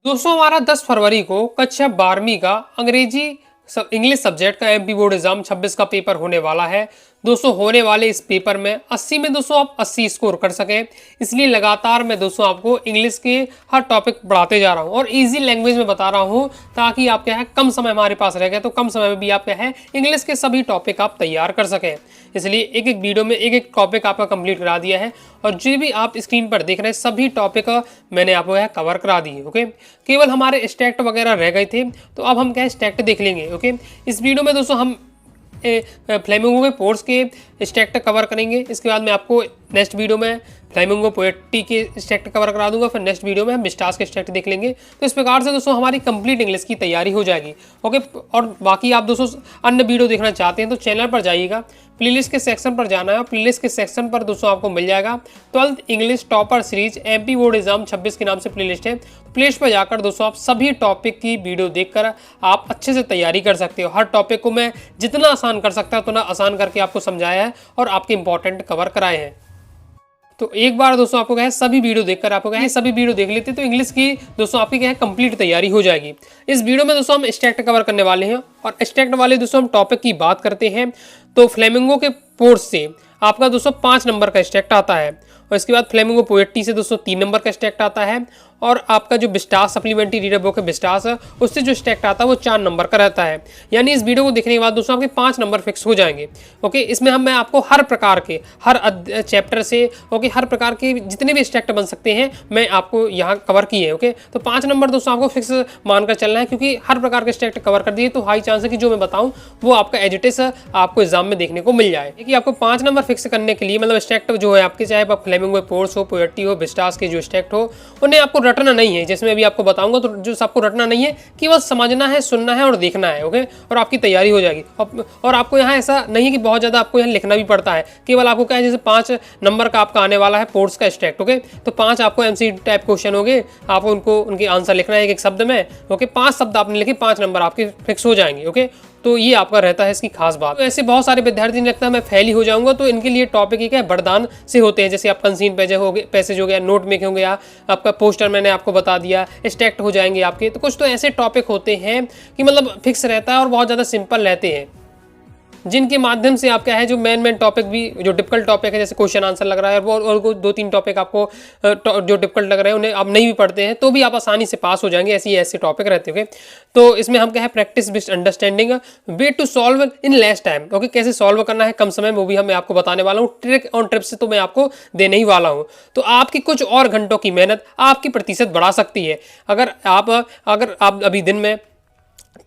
दोस्तों हमारा 10 फरवरी को कक्षा 12वीं का अंग्रेजी इंग्लिश सब्जेक्ट का एमपी बोर्ड एग्जाम 26 का पेपर होने वाला है। दोस्तों होने वाले इस पेपर में 80 में दोस्तों आप 80 स्कोर कर सकें, इसलिए लगातार मैं दोस्तों आपको इंग्लिश के हर टॉपिक बढ़ाते जा रहा हूं और इजी लैंग्वेज में बता रहा हूं, ताकि आप क्या है कम समय हमारे पास रह गए तो कम समय में भी आप क्या है इंग्लिश के सभी टॉपिक आप तैयार कर सकें। इसलिए एक एक वीडियो में एक एक टॉपिक आपका कंप्लीट करा दिया है और जो भी आप स्क्रीन पर देख रहे हैं सभी टॉपिक मैंने आपको है कवर करा दिए। ओके, केवल हमारे स्टैक्ट वगैरह रह गए थे, तो अब हम क्या है स्टैक्ट देख लेंगे। ओके, इस वीडियो में दोस्तों हम फ्लेमिंगो के पोर्ट्स के स्टैक्ट कवर करेंगे। इसके बाद मैं आपको नेक्स्ट वीडियो में फ्लेमिंगो पोएट्री के स्टैक्ट कवर करा दूंगा। फिर नेक्स्ट वीडियो में हम बिस्टास के स्टैक्ट देख लेंगे। तो इस प्रकार से दोस्तों हमारी कंप्लीट इंग्लिश की तैयारी हो जाएगी। ओके, और बाकी आप दोस्तों अन्य वीडियो देखना चाहते हैं तो चैनल पर जाइएगा, प्लेलिस्ट के सेक्शन पर जाना है। प्लेलिस्ट के सेक्शन पर दोस्तों आपको मिल जाएगा 12th English topper series MP board exam 26 के नाम से प्लेलिस्ट है। प्लेलिस्ट पर जाकर दोस्तों आप सभी टॉपिक की वीडियो देखकर आप अच्छे से तैयारी कर सकते हो। हर टॉपिक को मैं जितना आसान कर सकता उतना आसान करके आपको समझाया है और आपके इंपॉर्टेंट कवर कराए हैं। तो एक बार दोस्तों आपको क्या है सभी वीडियो देखकर आपको क्या है सभी वीडियो देख लेते तो इंग्लिश की दोस्तों आपकी क्या है कंप्लीट तैयारी हो जाएगी। इस वीडियो में दोस्तों हम स्टैक्ट कवर करने वाले हैं और स्टैक्ट वाले दोस्तों हम टॉपिक की बात करते हैं तो फ्लेमिंगो के पोर्ट्स से आपका दोस्तों 5 नंबर का स्टैक्ट आता है और इसके बाद फ्लेमिंगो पोएट्री से दोस्तों 3 नंबर का स्टैक्ट आता है और आपका जो बिस्टास सप्लीमेंट्री रीडर बुक है बिस्टास उससे जो स्टैक्ट आता है वो 4 नंबर का रहता है। यानी इस वीडियो को देखने के बाद दोस्तों आपके 5 नंबर फिक्स हो जाएंगे। ओके, इसमें मैं आपको हर प्रकार के हर चैप्टर से ओके हर प्रकार के जितने भी स्टैक्ट बन सकते हैं मैं आपको यहाँ कवर किए। ओके, तो 5 नंबर दोस्तों आपको फिक्स मानकर चलना है, क्योंकि हर प्रकार के स्टैक्ट कवर कर दिए तो हाई चांस है कि जो मैं बताऊँ वो आपका एजिटेस आपको एग्जाम में देखने को मिल जाए। कि आपको 5 नंबर फिक्स करने के लिए मतलब स्टैक्ट जो है आपके, चाहे आप फ्लेमिंगो पोर्ट्स हो, पोएट्री हो, बिस्टास के जो स्टैक्ट हो उन्हें आपको रटना नहीं है। जैसे मैं अभी आपको बताऊंगा तो जो सबको रटना नहीं है, केवल समझना है, सुनना है और देखना है। ओके, और आपकी तैयारी हो जाएगी। और आपको यहाँ ऐसा नहीं है कि बहुत ज़्यादा आपको यहाँ लिखना भी पड़ता है, केवल आपको क्या है जैसे 5 नंबर का आपका आने वाला है पोर्ट्स का स्टैक्ट। ओके, तो 5 आपको एमसीक्यू टाइप क्वेश्चन होंगे, आपको उनको उनके आंसर लिखना है एक एक शब्द में। ओके, 5 शब्द आपने लिखे, 5 नंबर आपके फिक्स हो जाएंगे। ओके, तो ये आपका रहता है इसकी खास बात। तो ऐसे बहुत सारे विद्यार्थी ने लगता है मैं फेल ही हो जाऊंगा, तो इनके लिए टॉपिक ही क्या है वरदान से होते हैं। जैसे आप कंसीन पैसेज हो गया, नोट मेकिंग हो गया, आपका पोस्टर मैंने आपको बता दिया, स्टैक्ट हो जाएंगे आपके। तो कुछ तो ऐसे टॉपिक होते हैं कि मतलब फिक्स रहता है और बहुत ज़्यादा सिंपल रहते हैं, जिनके माध्यम से आप क्या है जो मेन टॉपिक भी जो डिफिकल्ट टॉपिक है जैसे क्वेश्चन आंसर लग रहा है और 2-3 टॉपिक आपको जो डिफिकल्ट लग रहे हैं उन्हें आप नहीं भी पढ़ते हैं तो भी आप आसानी से पास हो जाएंगे। ऐसे टॉपिक रहते हैं। तो इसमें हम क्या है practice based understanding, way to solve in less time. Okay, कैसे सॉल्व करना है कम समय में वो भी मैं आपको बताने वाला हूँ। ट्रिक ऑन ट्रिप से तो मैं आपको देने ही वाला हूँ। तो आपकी कुछ और घंटों की मेहनत आपकी प्रतिशत बढ़ा सकती है। अगर आप अभी दिन में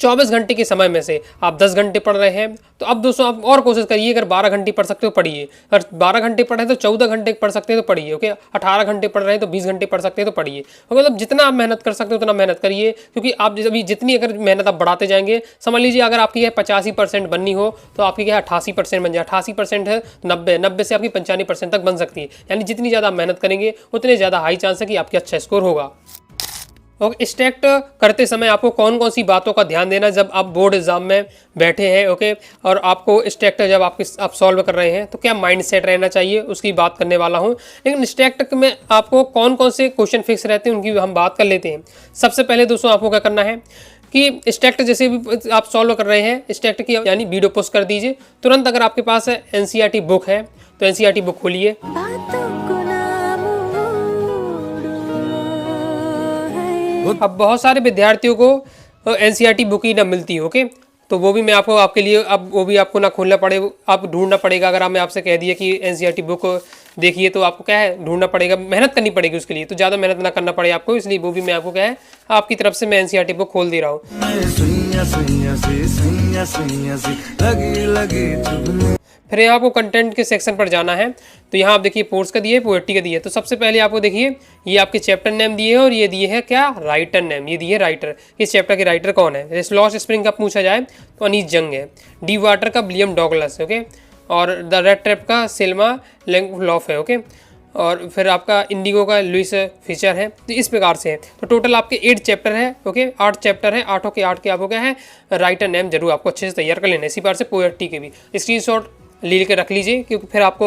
24 घंटे के समय में से आप 10 घंटे पढ़ रहे हैं तो अब दोस्तों आप और कोशिश करिए। अगर 12 घंटे पढ़ सकते हो पढ़िए, अगर 12 घंटे पढ़ रहे हैं तो 14 घंटे पढ़ सकते हैं तो पढ़िए। ओके, 18 घंटे पढ़ रहे हैं तो 20 घंटे पढ़ सकते हैं तो पढ़िए। मतलब जितना आप मेहनत कर सकते हो उतना मेहनत करिए, क्योंकि आप अभी जितनी अगर मेहनत आप बढ़ाते जाएंगे, समझ लीजिए अगर आपकी है 85% बननी हो तो आपकी क्या है 88% बन जाए। 88% है 90 से आपकी 95% तक बन सकती है। यानी जितनी ज़्यादा मेहनत करेंगे उतने ज़्यादा हाई चांस है कि आपकी अच्छा स्कोर होगा। और स्टैक्ट करते समय आपको कौन कौन सी बातों का ध्यान देना जब आप बोर्ड एग्जाम में बैठे हैं। ओके, और आपको स्टैक्ट जब आप सॉल्व कर रहे हैं तो क्या माइंड सेट रहना चाहिए उसकी बात करने वाला हूं। लेकिन स्टैक्ट में आपको कौन कौन से क्वेश्चन फिक्स रहते हैं उनकी हम बात कर लेते हैं। सबसे पहले दोस्तों आपको क्या करना है कि स्टैक्ट जैसे भी आप सॉल्व कर रहे हैं स्टैक्ट की यानी वीडियो पोस्ट कर दीजिए तुरंत। अगर आपके पास एनसीईआरटी बुक है तो एनसीईआरटी बुक खोलिए। अब बहुत सारे विद्यार्थियों को एनसीईआरटी बुक ही ना मिलती है। ओके, तो वो भी मैं आपके लिए अब वो भी आपको ना खोलना पड़े, आप ढूंढना पड़ेगा। अगर मैं आपसे कह दिया कि एनसीईआरटी बुक देखिए तो आपको क्या है ढूंढना पड़ेगा, मेहनत करनी पड़ेगी उसके लिए, तो ज़्यादा मेहनत ना करना पड़े आपको। इसलिए वो भी मैं आपको क्या है आपकी तरफ से मैं एनसीईआरटी बुक खोल दे रहा हूँ। फिर यहाँ आपको कंटेंट के सेक्शन पर जाना है। तो यहाँ आप देखिए पोर्ट्स का दिए, पोएट्री का दिए। तो सबसे पहले आपको देखिए ये आपके चैप्टर नेम दिए हैं और ये दिए है क्या राइटर नेम, ये दिए राइटर। इस चैप्टर के राइटर कौन है। जैसे लॉस्ट स्प्रिंग का पूछा जाए तो अनीस जंग है, डी वाटर का विलियम डॉगलस। ओके, और द रेड ट्रैप का सेल्मा लैंगलॉफ है। ओके, और फिर आपका इंडिगो का लुइस फीचर है। तो इस प्रकार से है। तो टोटल आपके 8 चैप्टर है। ओके, 8 चैप्टर है, 8 के 8 के आपको क्या है राइटर नेम जरूर आपको अच्छे से तैयार कर लेना। इसी बार से पोएट्री के भी स्क्रीनशॉट ले के रख लीजिए, क्योंकि फिर आपको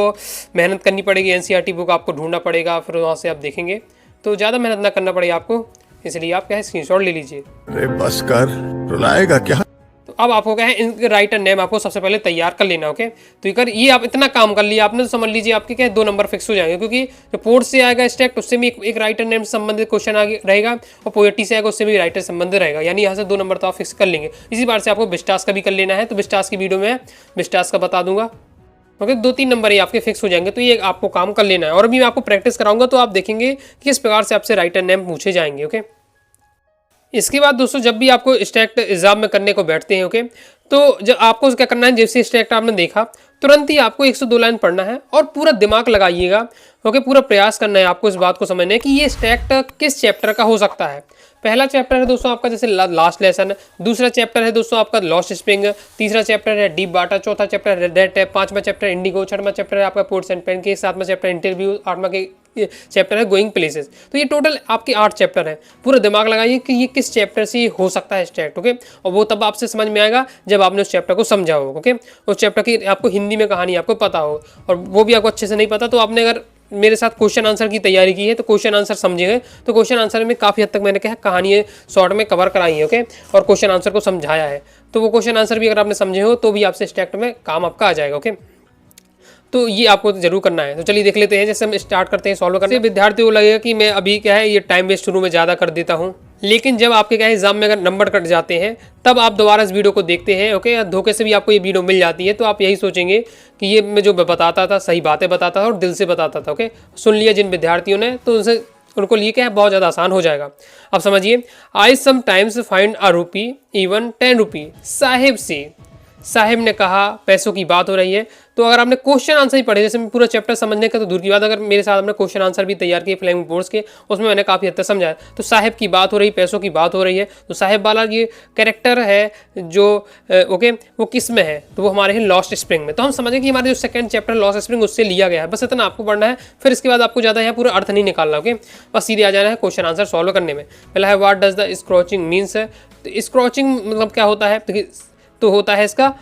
मेहनत करनी पड़ेगी। एनसीईआरटी बुक आपको ढूंढना पड़ेगा, फिर वहाँ से आप देखेंगे तो ज़्यादा मेहनत ना करना पड़ेगा आपको। इसलिए आप क्या है स्क्रीनशॉट ले लीजिए। अरे बस कर, रुलाएगा क्या? तो अब आपको क्या है इनके राइटर नेम आपको सबसे पहले तैयार कर लेना। ओके, तो ये आप इतना काम कर लिया आपने तो समझ लीजिए आपके क्या है 2 नंबर फिक्स हो जाएंगे, क्योंकि जो पोर्ट से आएगा स्टैक्ट उससे भी एक राइटर नेम से संबंधित क्वेश्चन आगे रहेगा, और पोएट्री से आएगा उससे भी राइटर संबंधित रहेगा, यानी यहाँ से 2 नंबर तो आप फिक्स कर लेंगे। इसी बार से आपको विस्टास का भी कर लेना है, तो विस्टास की वीडियो में विस्टास का बता दूंगा। ओके, 2-3 नंबर ही आपके फिक्स हो जाएंगे, तो ये आपको काम कर लेना है। और अभी मैं आपको प्रैक्टिस कराऊंगा तो आप देखेंगे कि किस प्रकार से आपसे राइटर नेम पूछे जाएंगे। ओके, इसके बाद दोस्तों जब भी आपको स्टैक्ट एग्जाम में करने को बैठते हैं, ओके, तो जब आपको क्या करना है, जैसे स्टैक्ट आपने देखा तुरंत ही आपको 102 लाइन पढ़ना है और पूरा दिमाग लगाइएगा। ओके, पूरा प्रयास करना है आपको इस बात को समझने कि ये स्टैक्ट किस चैप्टर का हो सकता है। पहला चैप्टर है दोस्तों आपका जैसे लास्ट लेसन, दूसरा चैप्टर है दोस्तों आपका लॉस्ट स्प्रिंग, तीसरा चैप्टर है डीप वाटर, चौथा चैप्टर है रेड टैप, पांचवा चैप्टर इंडिगो, छठवां चैप्टर है आपका पोर्ट्स एंड पेन के, सातवां चैप्टर इंटरव्यू, आठवां के चैप्टर है गोइंग प्लेसेस। तो ये टोटल आपके 8 चैप्टर हैं। पूरा दिमाग लगाइए कि ये किस चैप्टर से हो सकता है स्टैक्ट। ओके, और वो तब आपसे समझ में आएगा जब आपने उस चैप्टर को समझा हो। ओके, उस चैप्टर की आपको हिंदी में कहानी आपको पता हो, और वो भी आपको अच्छे से नहीं पता तो आपने अगर मेरे साथ क्वेश्चन आंसर की तैयारी की है तो क्वेश्चन आंसर समझे तो क्वेश्चन आंसर में काफ़ी हद तक मैंने क्या कहानी शॉर्ट में कवर कराई है। ओके, और क्वेश्चन आंसर को समझाया है, तो वो क्वेश्चन आंसर भी अगर आपने समझे हो तो भी आपसे स्टैक्ट में काम आपका आ जाएगा। ओके, तो ये आपको जरूर करना है। तो चलिए देख लेते हैं, जैसे हम स्टार्ट करते हैं सॉल्व करने। विद्यार्थियों को लगेगा कि मैं अभी क्या है ये टाइम वेस्ट शुरू में ज़्यादा कर देता हूँ, लेकिन जब आपके क्या है एग्जाम में अगर नंबर कट जाते हैं तब आप दोबारा इस वीडियो को देखते हैं। ओके, धोखे से भी आपको ये वीडियो मिल जाती है तो आप यही सोचेंगे कि ये मैं जो बताता था सही बातें बताता था और दिल से बताता था। ओके, सुन लिया जिन विद्यार्थियों ने तो उनको लिए क्या है बहुत ज़्यादा आसान हो जाएगा। अब समझिए, आई समटाइम्स फाइंड अ रूपी इवन 10 रुपी साहेब से। साहेब ने कहा, पैसों की बात हो रही है। तो अगर आपने क्वेश्चन आंसर ही पढ़े, जैसे पूरा चैप्टर समझने का तो दूर की बात, अगर मेरे साथ आपने क्वेश्चन आंसर भी तैयार किए फ्लेमिंग बोर्ड्स के, उसमें मैंने काफ़ी हद तक समझाया। तो साहेब की बात हो रही, पैसों की बात हो रही है, तो साहेब वाला ये कैरेक्टर है जो ओके वो किस में है, तो वो हमारे हैं लॉस्ट स्प्रिंग में। तो हम समझें कि हमारे जो सेकंड चैप्टर लॉस्ट स्प्रिंग उससे लिया गया है। बस इतना आपको पढ़ना है, फिर इसके बाद आपको ज़्यादा यहाँ पूरा अर्थ नहीं निकालना। ओके, बस सीधे आ जाना है क्वेश्चन आंसर सॉल्व करने में। पहला है what does the scorching means है। तो स्क्रॉचिंग मतलब क्या होता है, तो होता है इसका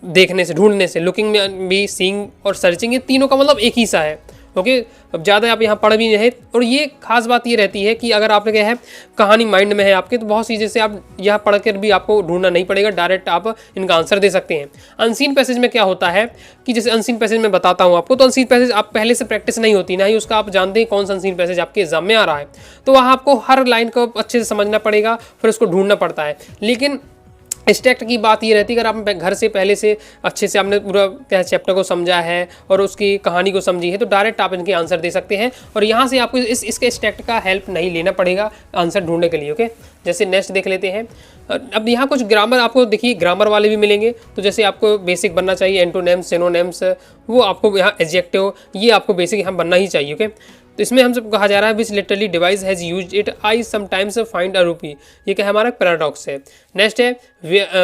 देखने से, ढूंढने से। लुकिंग में भी, सीइंग और सर्चिंग, ये तीनों का मतलब एक ही सा है। ओके, अब ज़्यादा आप यहाँ पढ़ भी नहीं है। और ये खास बात ये रहती है कि अगर आपने क्या है कहानी माइंड में है आपके, तो बहुत सी चीज़ें आप यहाँ पढ़ कर भी आपको ढूंढना नहीं पड़ेगा, डायरेक्ट आप इनका आंसर दे सकते हैं। अनसीन पैसेज में क्या होता है कि जैसे अनसीन पैसेज में बताता हूँ आपको, तो अनसीन पैसेज आप पहले से प्रैक्टिस नहीं होती, ना ही उसका आप जानते हैं कौन सा अनसीन पैसेज आपके एग्जाम में आ रहा है, तो वहाँ आपको हर लाइन को अच्छे से समझना पड़ेगा, फिर उसको ढूंढना पड़ता है। लेकिन स्टैक्ट की बात ये रहती है, अगर आप घर से पहले से अच्छे से आपने पूरा क्या चैप्टर को समझा है और उसकी कहानी को समझी है, तो डायरेक्ट आप इनके आंसर दे सकते हैं और यहाँ से आपको इसके स्टैक्ट का हेल्प नहीं लेना पड़ेगा आंसर ढूंढने के लिए। ओके, जैसे नेक्स्ट देख लेते हैं। अब यहाँ कुछ ग्रामर आपको देखिए, ग्रामर वाले भी मिलेंगे। तो जैसे आपको बेसिक बनना चाहिए, एंटोनेम्स, सिनोनेम्स, वो आपको यहाँ एडजेक्टिव, ये आपको बेसिक यहाँ बनना ही चाहिए। ओके, तो इसमें हमसे कहा जा रहा है विच literally device has used it, I sometimes find a रूपी, ये क्या हमारा पैराडॉक्स है। नेक्स्ट है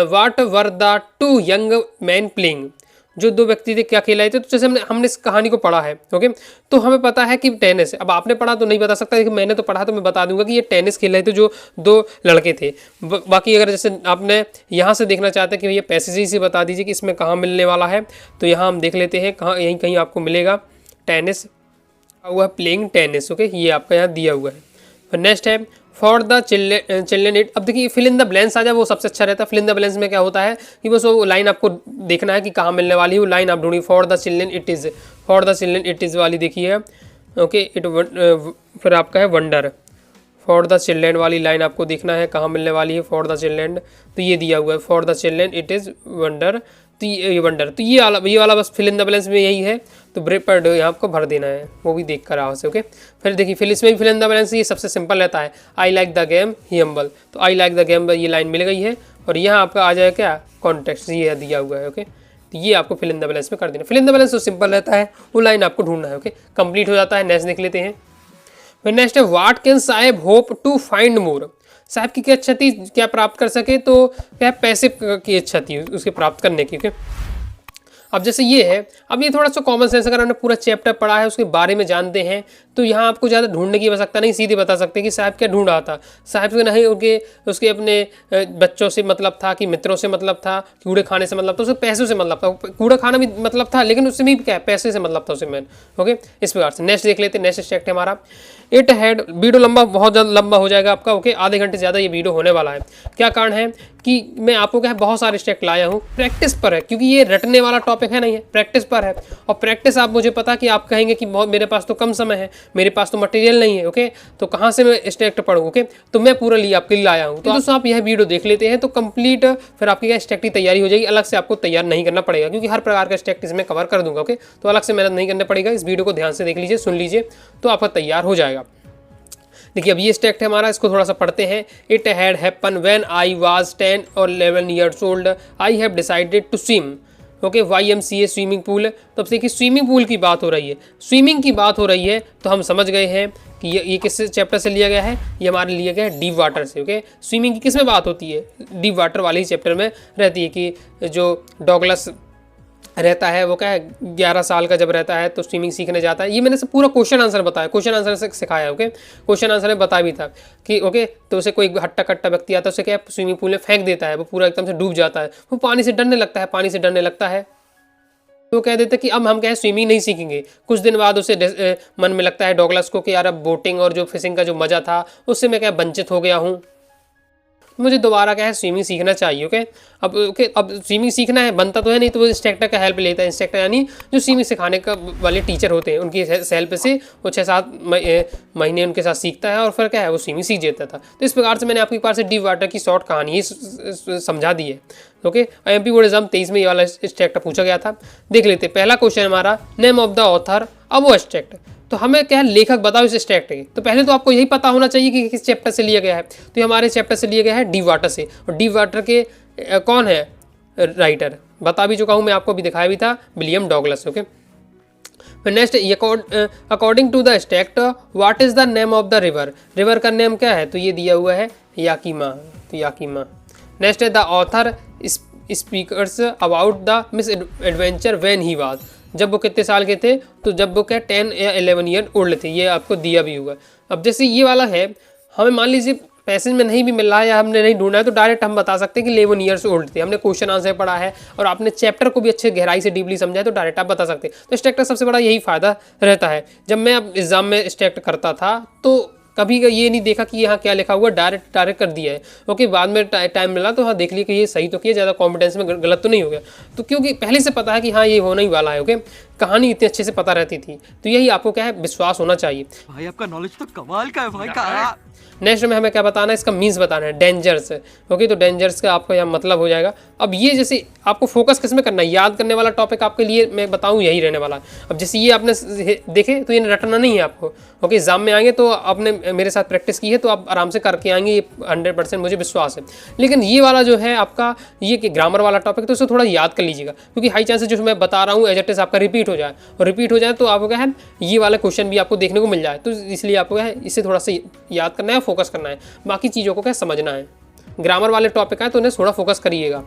what were the two young man playing, जो 2 व्यक्ति थे क्या खेल रहे थे। तो जैसे हमने इस कहानी को पढ़ा है, ओके, तो हमें पता है कि टेनिस, अब आपने पढ़ा तो नहीं बता सकता, लेकिन मैंने तो पढ़ा तो मैं बता दूंगा कि ये टेनिस खेल रहे थे जो 2 लड़के थे। बाकी अगर जैसे आपने यहाँ से देखना चाहते हैं कि भैया पैसेज से बता दीजिए कि इसमें कहाँ मिलने वाला है, तो यहाँ हम देख लेते हैं कहाँ, यहीं कहीं आपको मिलेगा टेनिस हुआ, प्लेइंग टेनिस। ओके, ये आपका यहाँ दिया हुआ है। नेक्स्ट है फॉर द चिल्ड्रन इट। अब देखिए फिल इन द ब्लैंक्स आ जाए, वो सबसे अच्छा रहता है। फिल इन द ब्लैंक्स में क्या होता है कि बस वो लाइन आपको देखना है कि कहाँ मिलने वाली है, वो लाइन आप ढूंढिए। For the children it is, for the children it is वाली देखिए। ओके, फिर आपका है वंडर, फॉर द चिल्ड्रन वाली लाइन आपको देखना है कहाँ मिलने वाली है, फॉर द चिल्ड्रन, तो ये दिया हुआ है for the children it is wonder, तो ये वंडर, तो ये वाला बस फिल इन द ब्लैंक्स में यही है। तो ब्रेक पर यहाँ आपको भर देना है, वो भी देख कर आओ से। ओके, फिर देखिए फिर इसमें भी फिल इन द ब्लैंक्स, ये सबसे सिंपल रहता है। I like the game he humble, तो आई लाइक द गेम ये लाइन मिल गई है और यहाँ आपका आ जाएगा क्या कॉन्टेक्स्ट, ये दिया हुआ है। ओके, तो ये आपको फिल इन द ब्लैंक्स में कर देना। फिल इन द ब्लैंक्स तो सिंपल रहता है, वो लाइन आपको ढूंढना है। ओके, कंप्लीट हो जाता है। नेक्स्ट देख लेते हैं। फिर नेक्स्ट है what can Saheb hope to find more, Saheb की क्या इच्छा थी क्या प्राप्त कर सके, तो क्या पैसे की इच्छा थी उसके प्राप्त करने की। ओके, अब जैसे ये है, अब ये थोड़ा सा कॉमन सेंस, अगर हमने पूरा चैप्टर पढ़ा है उसके बारे में जानते हैं तो यहाँ आपको ज़्यादा ढूंढने की आवश्यकता नहीं, सीधे बता सकते कि साहब क्या ढूंढ रहा था। साहब से नहीं उसके अपने बच्चों से मतलब था, कि मित्रों से मतलब था, कूड़े खाने से मतलब था, उसे पैसों से मतलब था। कूड़ा खाना भी मतलब था, लेकिन उससे भी क्या है, पैसे से मतलब था उसे मैन। ओके, इस प्रकार से नेक्स्ट देख लेते हैं। नेक्स्ट स्टेट है हमारा इट हैड। वीडियो लंबा, बहुत ज़्यादा लंबा हो जाएगा आपका। ओके, आधे घंटे से ज़्यादा ये वीडियो होने वाला है। क्या कारण है कि मैं आपको क्या है बहुत सारे स्टेट लाया हूँ, प्रैक्टिस पर है, क्योंकि ये रटने वाला टॉपिक है नहीं है, प्रैक्टिस पर है। और प्रैक्टिस आप, मुझे पता कि आप कहेंगे कि बहुत मेरे पास तो कम समय है, मेरे पास तो मटेरियल नहीं है। ओके, तो कहाँ से मैं स्टेट पढ़ूँ। ओके, तो मैं पूरा लिए आपके लिए लाया हूँ। तो दोस्तों आप यह वीडियो देख लेते हैं तो कंप्लीट फिर आपकी क्या स्टेट की तैयारी हो जाएगी। अलग से आपको तैयार नहीं करना पड़ेगा, क्योंकि हर प्रकार का स्टेट इसमें कवर कर दूंगा। ओके, तो अलग से मेहनत नहीं करना पड़ेगा। इस वीडियो को ध्यान से देख लीजिए, सुन लीजिए, तो आपका तैयार हो जाएगा। देखिए अब ये स्टेट है हमारा, इसको थोड़ा सा पढ़ते हैं। It had happen when I was 10 और 11 years old I have decided to swim. Okay, YMCA swimming pool. तो अब देखिए स्विमिंग पूल की बात हो रही है, स्विमिंग की बात हो रही है, तो हम समझ गए हैं कि ये किस चैप्टर से लिया गया है। ये हमारे लिया गया है डीप वाटर से। ओके, स्विमिंग की किस में बात होती है, डीप वाटर वाले ही चैप्टर में रहती है, कि जो डॉगलस रहता है वो क्या है 11 साल का जब रहता है तो स्विमिंग सीखने जाता है। ये मैंने सब पूरा क्वेश्चन आंसर बताया, क्वेश्चन आंसर से सिखाया। ओके, क्वेश्चन आंसर में बताया भी था कि ओके, तो उसे कोई हट्टा कट्टा व्यक्ति आता है, उसे क्या स्विमिंग पूल में फेंक देता है, वो पूरा एकदम से डूब जाता है, वो पानी से डरने लगता है, पानी से डरने लगता है। तो कह देते कि अब हम क्या है स्विमिंग नहीं सीखेंगे। कुछ दिन बाद उसे मन में लगता है डॉगलस को कि यार अब बोटिंग और जो फिशिंग का जो मज़ा था उससे मैं क्या वंचित हो गया हूँ, मुझे दोबारा क्या है स्विमिंग सीखना चाहिए। ओके, अब स्विमिंग सीखना है, बनता तो है नहीं, तो वो इंस्ट्रक्टर का हेल्प लेता है। इंस्ट्रक्टर यानी जो स्विमिंग सिखाने का वाले टीचर होते हैं, उनकी हेल्प से वो 6-7 महीने उनके साथ सीखता है और फिर क्या है वो स्विमिंग सीख जाता था। तो इस प्रकार से मैंने आपके पास से डीप वाटर की शॉर्ट कहानी ही समझा दी है। ओके, MP बोर्ड एग्जाम 23 में ये वाला स्ट्रक्टर पूछा गया था। देख लेते, पहला क्वेश्चन हमारा, नेम ऑफ द ऑथर। अब वो स्ट्रक्ट, तो हमें क्या है लेखक बताओ इस स्टेट के। तो पहले तो आपको यही पता होना चाहिए कि किस चैप्टर से लिया गया है। तो ये हमारे चैप्टर से लिया गया है डीप वाटर से। और डीप वाटर के कौन है राइटर, बता भी चुका हूँ मैं, आपको भी दिखाया भी था, विलियम डॉगलस। ओके, फिर next, according to the state what is the name of the river. River का नेम क्या है, तो ये दिया हुआ है याकीमा। तो याकीमा। नेक्स्ट है the author speakers about the misadventure when he was. जब वो कितने साल के थे, तो जब वो क्या 10 या 11 ईयर ओल्ड थे, ये आपको दिया भी हुआ। अब जैसे ये वाला है, हमें मान लीजिए पैसेज में नहीं भी मिल रहा है या हमने नहीं ढूंढा है, तो डायरेक्ट हम बता सकते हैं कि 11 ईयर्स ओल्ड थे। हमने क्वेश्चन आंसर पढ़ा है और आपने चैप्टर को भी अच्छे गहराई से डीपली समझा है, तो डायरेक्ट आप बता सकते हैं। तो स्ट्रक्टर सबसे बड़ा यही फायदा रहता है। जब मैं अब एग्जाम में स्ट्रक्ट करता था तो कभी ये नहीं देखा कि यहाँ क्या लिखा हुआ, डायरेक्ट कर दिया है। ओके, बाद में टाइम मिला तो हाँ देख लिया कि ये सही तो किया, ज़्यादा कॉन्फिडेंस में गलत तो नहीं हो गया। तो क्योंकि पहले से पता है कि हाँ ये होना ही वाला है। ओके, कहानी इतने अच्छे से पता रहती थी, तो यही आपको क्या है विश्वास होना चाहिए। भाई आपका नॉलेज तो कमाल का है भाई का। नेक्स्ट में हमें क्या बताना है, इसका मीन्स बताना है, डेंजर्स। ओके, तो डेंजर्स का आपको यहाँ मतलब हो जाएगा। अब ये जैसे आपको फोकस किस में करना है, याद करने वाला टॉपिक आपके लिए मैं बताऊँ यही रहने वाला है। अब जैसे ये आपने देखे तो ये रटना नहीं है आपको। ओके, एग्जाम में आएंगे तो आपने मेरे साथ प्रैक्टिस की है तो आप आराम से करके आएंगे, ये 100% मुझे विश्वास है। लेकिन ये वाला जो है आपका ये कि ग्रामर वाला टॉपिक, तो उसे थोड़ा याद कर लीजिएगा, क्योंकि हाई चांस है जो मैं बता रहा हूँ एज इट इज आपका रिपीट हो जाए, और रिपीट हो जाए तो आपको क्या है ये वाला क्वेश्चन भी आपको देखने को मिल जाए। तो इसलिए आपको क्या है इसे थोड़ा सा याद करना है, फोकस करना है, बाकी चीज़ों को क्या समझना है। ग्रामर वाले टॉपिक है तो उन्हें थोड़ा फोकस करिएगा।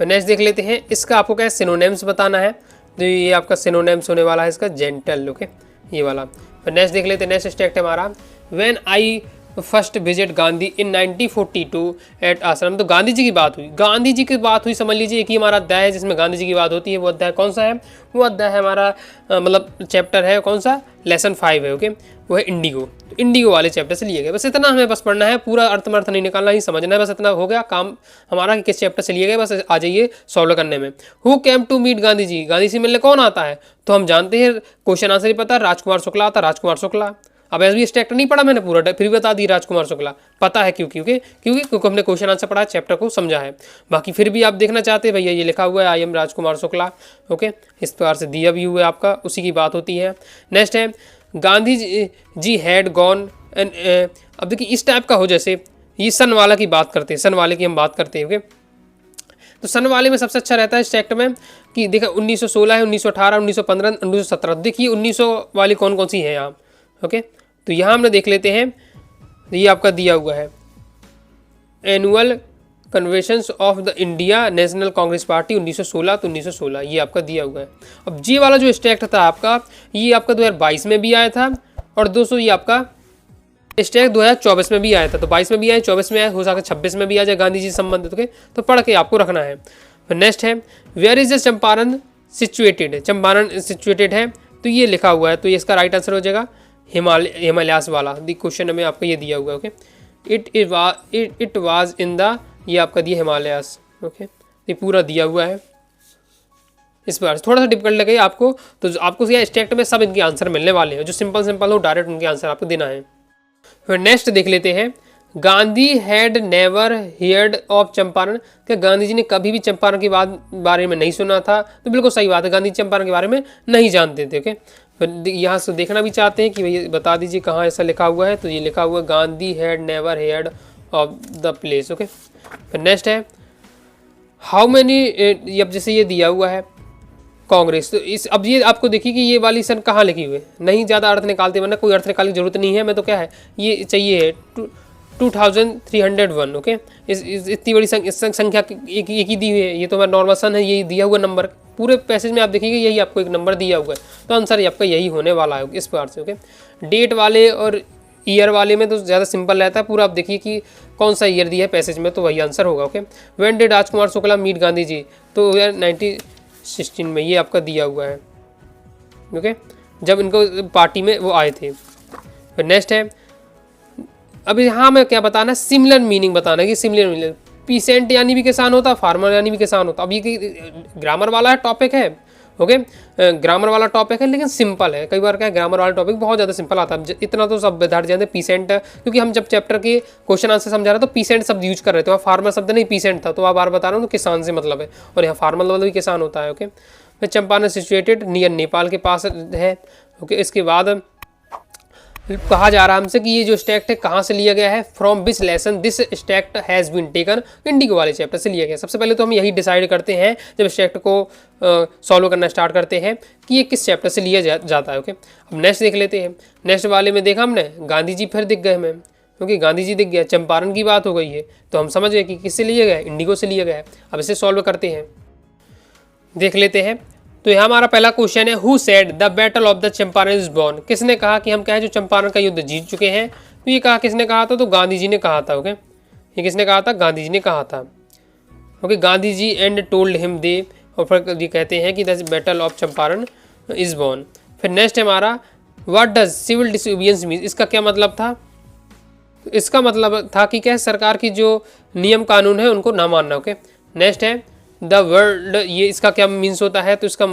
नेक्स्ट देख लेते हैं, इसका आपको क्या सिनोनिम्स बताना है। तो ये आपका सिनोनिम्स होने वाला है इसका जेंटल। ओके, ये वाला। नेक्स्ट देख लेते हैं, नेक्स्ट स्टेट है हमारा, when I first visit Gandhi in 1942 at ashram. तो गांधी जी की बात हुई, गांधी जी की बात हुई, समझ लीजिए एक ही हमारा अध्याय है जिसमें गांधी जी की बात होती है। वो अध्याय कौन सा है, वो अध्याय है हमारा मतलब चैप्टर है कौन सा, लेसन 5 है। ओके, वो है इंडिगो। तो इंडिगो वाले चैप्टर से लिए गए। बस इतना हमें बस पढ़ना है, पूरा अर्थ नहीं निकालना, ही समझना है, बस इतना हो गया काम हमारा कि किस चैप्टर से लिए गए, बस आ जाइए सॉल्व करने में। Who came to meet Gandhi ji, Gandhi से मिलने कौन आता है, तो हम जानते हैं क्वेश्चन आंसर ही पता है, राजकुमार शुक्ला आता, राजकुमार शुक्ला। अब ऐसे भी स्ट्रक्चर नहीं पढ़ा मैंने पूरा, फिर भी बता दी राजकुमार शुक्ला, पता है क्योंकि हमने क्वेश्चन आंसर पढ़ा, चैप्टर को समझा है। बाकी फिर भी आप देखना चाहते हैं भैया ये लिखा हुआ है I am Rajkumar Shukla. Okay, इस प्रकार से दिया भी हुआ है आपका, उसी की बात होती है। नेक्स्ट है Gandhi ji had gone and. अब देखिए इस टाइप का हो, जैसे ये सन वाला की बात करते हैं, सन वाले की हम बात करते हैं। ओके, तो सन वाले में सबसे अच्छा रहता है स्टेट में कि देखा 1916 है, 1918, 1915, 1917। देखिए 1900 वाली कौन कौन सी है यहाँ। ओके, तो यहाँ हमने देख लेते हैं, ये आपका दिया हुआ है annual convention of the India national Congress party 1916 तो 1916 ये आपका दिया हुआ है। अब ये वाला जो स्टैक था आपका, ये आपका 2022 में भी आया था, और दोस्तों ये आपका स्टैक 2024 में भी आया था। तो 22 में भी आया, 24 में आया, हो सकता है 26 में भी आ जाए गांधी जी से संबंधित। ओके, तो पढ़ के आपको रखना है। फिर नेक्स्ट है, where is the Champaran situated, Champaran situated है, तो ये लिखा हुआ है, तो ये इसका राइट आंसर हो जाएगा हिमालयास वाला। दी क्वेश्चन में आपको ये दिया हुआ है। Okay, it was in the, ये आपका दिया हिमालयास। ओके, ये पूरा दिया हुआ है। इस बार थोड़ा सा डिफिकल्ट लगे आपको, तो आपको यह स्टैक में सब इनके आंसर मिलने वाले हैं। जो सिंपल सिंपल हो डायरेक्ट उनके आंसर आपको देना है। फिर नेक्स्ट देख लेते हैं, Gandhi had never heard of Champaran, क्या गांधी जी ने कभी भी चंपारण के बारे में नहीं सुना था? तो बिल्कुल सही बात है, गांधी चंपारण के बारे में नहीं जानते थे। ओके, फिर यहाँ से देखना भी चाहते हैं कि भाई बता दीजिए कहाँ ऐसा लिखा हुआ है, तो ये लिखा हुआ है Gandhi had never heard of the place. Okay, फिर नेक्स्ट है, हाउ मैनी, अब जैसे ये दिया हुआ है कांग्रेस, तो इस अब ये आपको देखिए कि ये वाली सन कहाँ लिखी हुई है, नहीं ज़्यादा अर्थ निकालते, वरना कोई अर्थ निकालने की जरूरत नहीं है। मैं तो क्या है ये चाहिए है 2301। ओके, इस इतनी बड़ी संख्या एक ही दी हुई है, ये तो हमारा नॉर्मल सन है, यही दिया हुआ नंबर पूरे पैसेज में आप देखिएगा, यही आपको एक नंबर दिया हुआ है, तो आंसर ये आपका यही होने वाला है इस प्रकार से। ओके, डेट वाले और ईयर वाले में तो ज़्यादा सिंपल रहता है, पूरा आप देखिए कि कौन सा ईयर दिया है पैसेज में, तो वही आंसर होगा। Okay, when did Rajkumar Shukla meet Gandhi ji, तो 1916 में ये आपका दिया हुआ है। ओके, जब इनको पार्टी में वो आए थे। फिर नेक्स्ट है, अब यहाँ मैं क्या बताना, सिमिलर मीनिंग बताना कि सिमिलर मीनिंग, पीसेंट यानी भी किसान होता, फार्मर यानी भी किसान होता। अब ये ग्रामर वाला टॉपिक है। ओके, ग्रामर वाला टॉपिक है लेकिन सिंपल है। कई बार क्या है, ग्रामर वाला टॉपिक बहुत ज़्यादा सिंपल आता है, इतना तो सब विद्यार्थी जानते हैं पीसेंट, क्योंकि हम जब चैप्टर के क्वेश्चन आंसर समझा रहे तो पीसेंट शब्द यूज कर रहे थे, वहाँ फार्मर शब्द नहीं पीसेंट था, तो आप बार बता रहा हूँ तो किसान से मतलब है, और यहाँ फार्मर मतलब भी किसान होता है। ओके, फिर चंपारण सिचुएटेड नियर नेपाल के पास है। ओके, इसके बाद कहा जा रहा है हमसे कि ये जो स्टैक्ट है कहाँ से लिया गया है, from which lesson this extract has been taken, indigo वाले चैप्टर से लिया गया। सबसे पहले तो हम यही डिसाइड करते हैं जब स्टैक्ट को सॉल्व करना स्टार्ट करते हैं कि ये किस चैप्टर से लिया जाता है। ओके, अब नेक्स्ट देख लेते हैं। नेक्स्ट वाले में देखा हमने गांधी जी फिर दिख गए हमें, क्योंकि गांधी जी दिख गया, चंपारण की बात हो गई है, तो हम समझ गए कि किससे लिया गया है, इंडिगो से लिया गया है। अब इसे सॉल्व करते हैं, देख लेते हैं। तो यहाँ हमारा पहला क्वेश्चन है, who said the battle of the Champaran is born, किसने कहा कि हम क्या है जो चंपारण का युद्ध जीत चुके हैं? तो ये कहा किसने कहा था, तो गांधी जी ने कहा था। ओके, ये किसने कहा था, गांधी जी ने कहा था। Okay, Gandhi ji and told him they, और फिर ये कहते हैं कि the battle of Champaran is born. फिर नेक्स्ट है हमारा, what does civil disobedience mean, इसका क्या मतलब था? इसका मतलब था कि क्या सरकार की जो नियम कानून है उनको ना मानना। ओके, नेक्स्ट है द वर्ल्ड, ये इसका क्या मीन्स होता है, तो इसका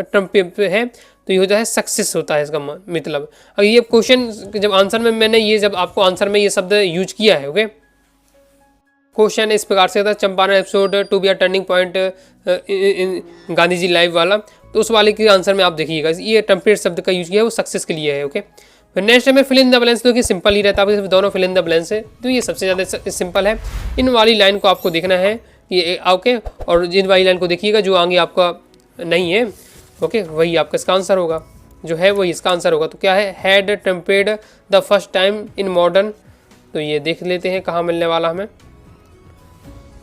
ट्रम्प है तो ये होता है सक्सेस होता है इसका मतलब। अब ये क्वेश्चन जब आंसर में मैंने ये जब आपको आंसर में ये शब्द यूज किया है। ओके, क्वेश्चन इस प्रकार से था, Champaran episode to be a turning point in Gandhi ji life वाला, तो उस वाले के आंसर में आप देखिएगा ये टेम्परेट शब्द का यूज किया है वो सक्सेस के लिए है। ओके, फिर नेक्स्ट में फिल इन द ब्लैंक्स, तो कि सिंपल ही रहता है, दोनों फिल इन द ब्लैंक्स है, तो ये सबसे ज़्यादा सिंपल है। इन वाली लाइन को आपको देखना है ये। ओके, और इन वाली लाइन को देखिएगा जो आगे आपका नहीं है। ओके, वही आपका इसका आंसर होगा, जो है वही इसका आंसर होगा। तो क्या है, had tempted the first time in modern, तो ये देख लेते हैं कहाँ मिलने वाला हमें,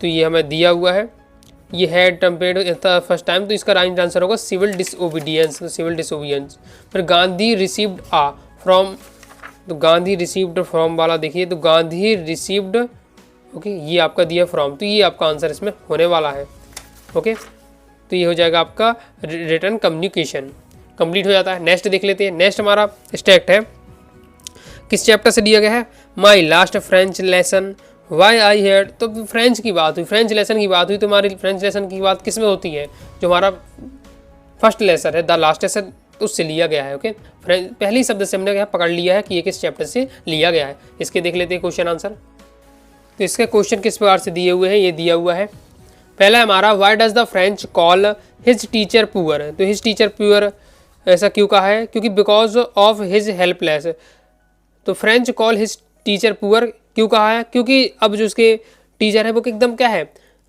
तो ये हमें दिया हुआ है, ये had tempted the first time, तो इसका राइट आंसर होगा सिविल डिसओबीडियंस, सिविल डिसओबीडियंस। फिर गांधी रिसीव्ड आ फ्रॉम, तो गांधी रिसीव्ड फ्रॉम वाला देखिए, तो गांधी रिसीव्ड, ओके, ये आपका दिया फ्रॉम, तो ये आपका आंसर इसमें होने वाला है। ओके, तो ये हो जाएगा आपका रिटर्न कम्युनिकेशन, कंप्लीट हो जाता है। नेक्स्ट देख लेते हैं। नेक्स्ट हमारा स्टैक्ट है, किस चैप्टर से लिया गया है, my last French lesson why I had, तो फ्रेंच की बात हुई, फ्रेंच लेसन की बात हुई, तो हमारी फ्रेंच लेसन की बात किस में होती है, जो हमारा फर्स्ट लेसन है द लास्ट लेसन, तो उससे लिया गया है। ओके, पहली शब्द से हमने पकड़ लिया है कि ये किस चैप्टर से लिया गया है। इसके देख लेते हैं क्वेश्चन आंसर। तो इसके क्वेश्चन किस प्रकार से दिए हुए हैं, ये दिया हुआ है। पहला हमारा, why does the French call his teacher poor, तो हिज टीचर पुअर ऐसा क्यों कहा है, क्योंकि बिकॉज ऑफ हिज हेल्पलेस, तो French call his teacher poor क्यों कहा है, क्योंकि अब जो उसके टीचर है वो एकदम क्या है,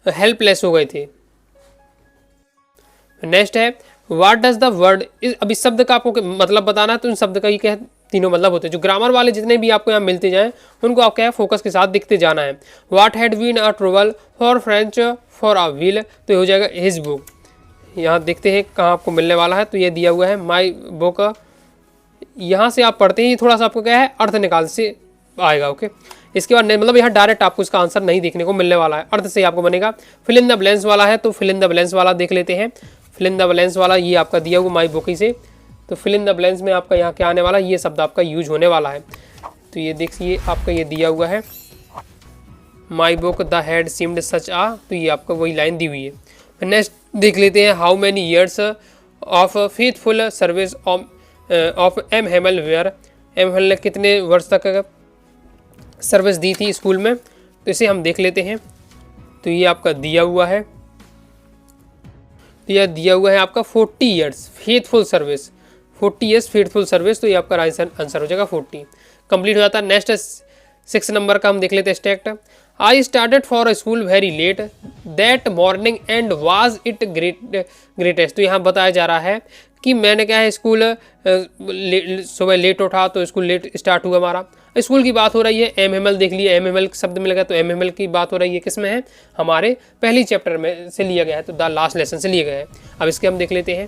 हेल्पलेस हो गए थे। नेक्स्ट है, व्हाट डज द वर्ड, अब इस शब्द का आपको मतलब बताना है, तो इन शब्द का ये तीनों मतलब होते हैं। जो ग्रामर वाले जितने भी आपको यहाँ मिलते जाएं उनको आप क्या है फोकस के साथ दिखते जाना है। What had been a trouble for French for a wheel, तो ये हो जाएगा हिज बुक। यहाँ देखते हैं कहाँ आपको मिलने वाला है, तो ये दिया हुआ है माई बुक। यहाँ से आप पढ़ते ही थोड़ा सा आपको क्या है अर्थ निकाल से आएगा। ओके, इसके बाद मतलब यहाँ डायरेक्ट आपको इसका आंसर नहीं देखने को मिलने वाला है, अर्थ से आपको बनेगा। फिल इन द ब्लैंक्स वाला है, तो फिल इन द ब्लैंक्स वाला देख लेते हैं। फिल इन द ब्लैंक्स वाला ये आपका दिया हुआ माई बुक ही से, तो फिल इन द ब्लैंक्स में आपका यहाँ क्या आने वाला है, ये शब्द आपका यूज होने वाला है। तो ये देखिए आपका ये दिया हुआ है my book the had seemed such a, तो ये आपका वही लाइन दी हुई है। फिर नेक्स्ट देख लेते हैं, how many years of faithful service of M Hamel were, M Hamel ने कितने वर्ष तक सर्विस दी थी स्कूल में, तो इसे हम देख लेते हैं। तो ये आपका दिया हुआ है, तो यह दिया हुआ है आपका 40 years faithful service, 40 years faithful service, तो ये आपका आंसर हो जाएगा 40। कंप्लीट हो जाता है। नेक्स्ट 6 नंबर का हम देख लेते हैं स्टेक्ट। I started for school very late that morning and was it greatest, तो यहाँ बताया जा रहा है कि मैंने क्या है स्कूल सुबह लेट उठा तो स्कूल लेट स्टार्ट हुआ हमारा। स्कूल की बात हो रही है, एम एम एल देख लिए, एम एम एल शब्द मिल गया, तो एम एम एल की बात हो रही है, किस में है, हमारे पहली चैप्टर में से लिया गया है, तो द लास्ट लेसन से लिया गया है। अब इसके हम देख लेते हैं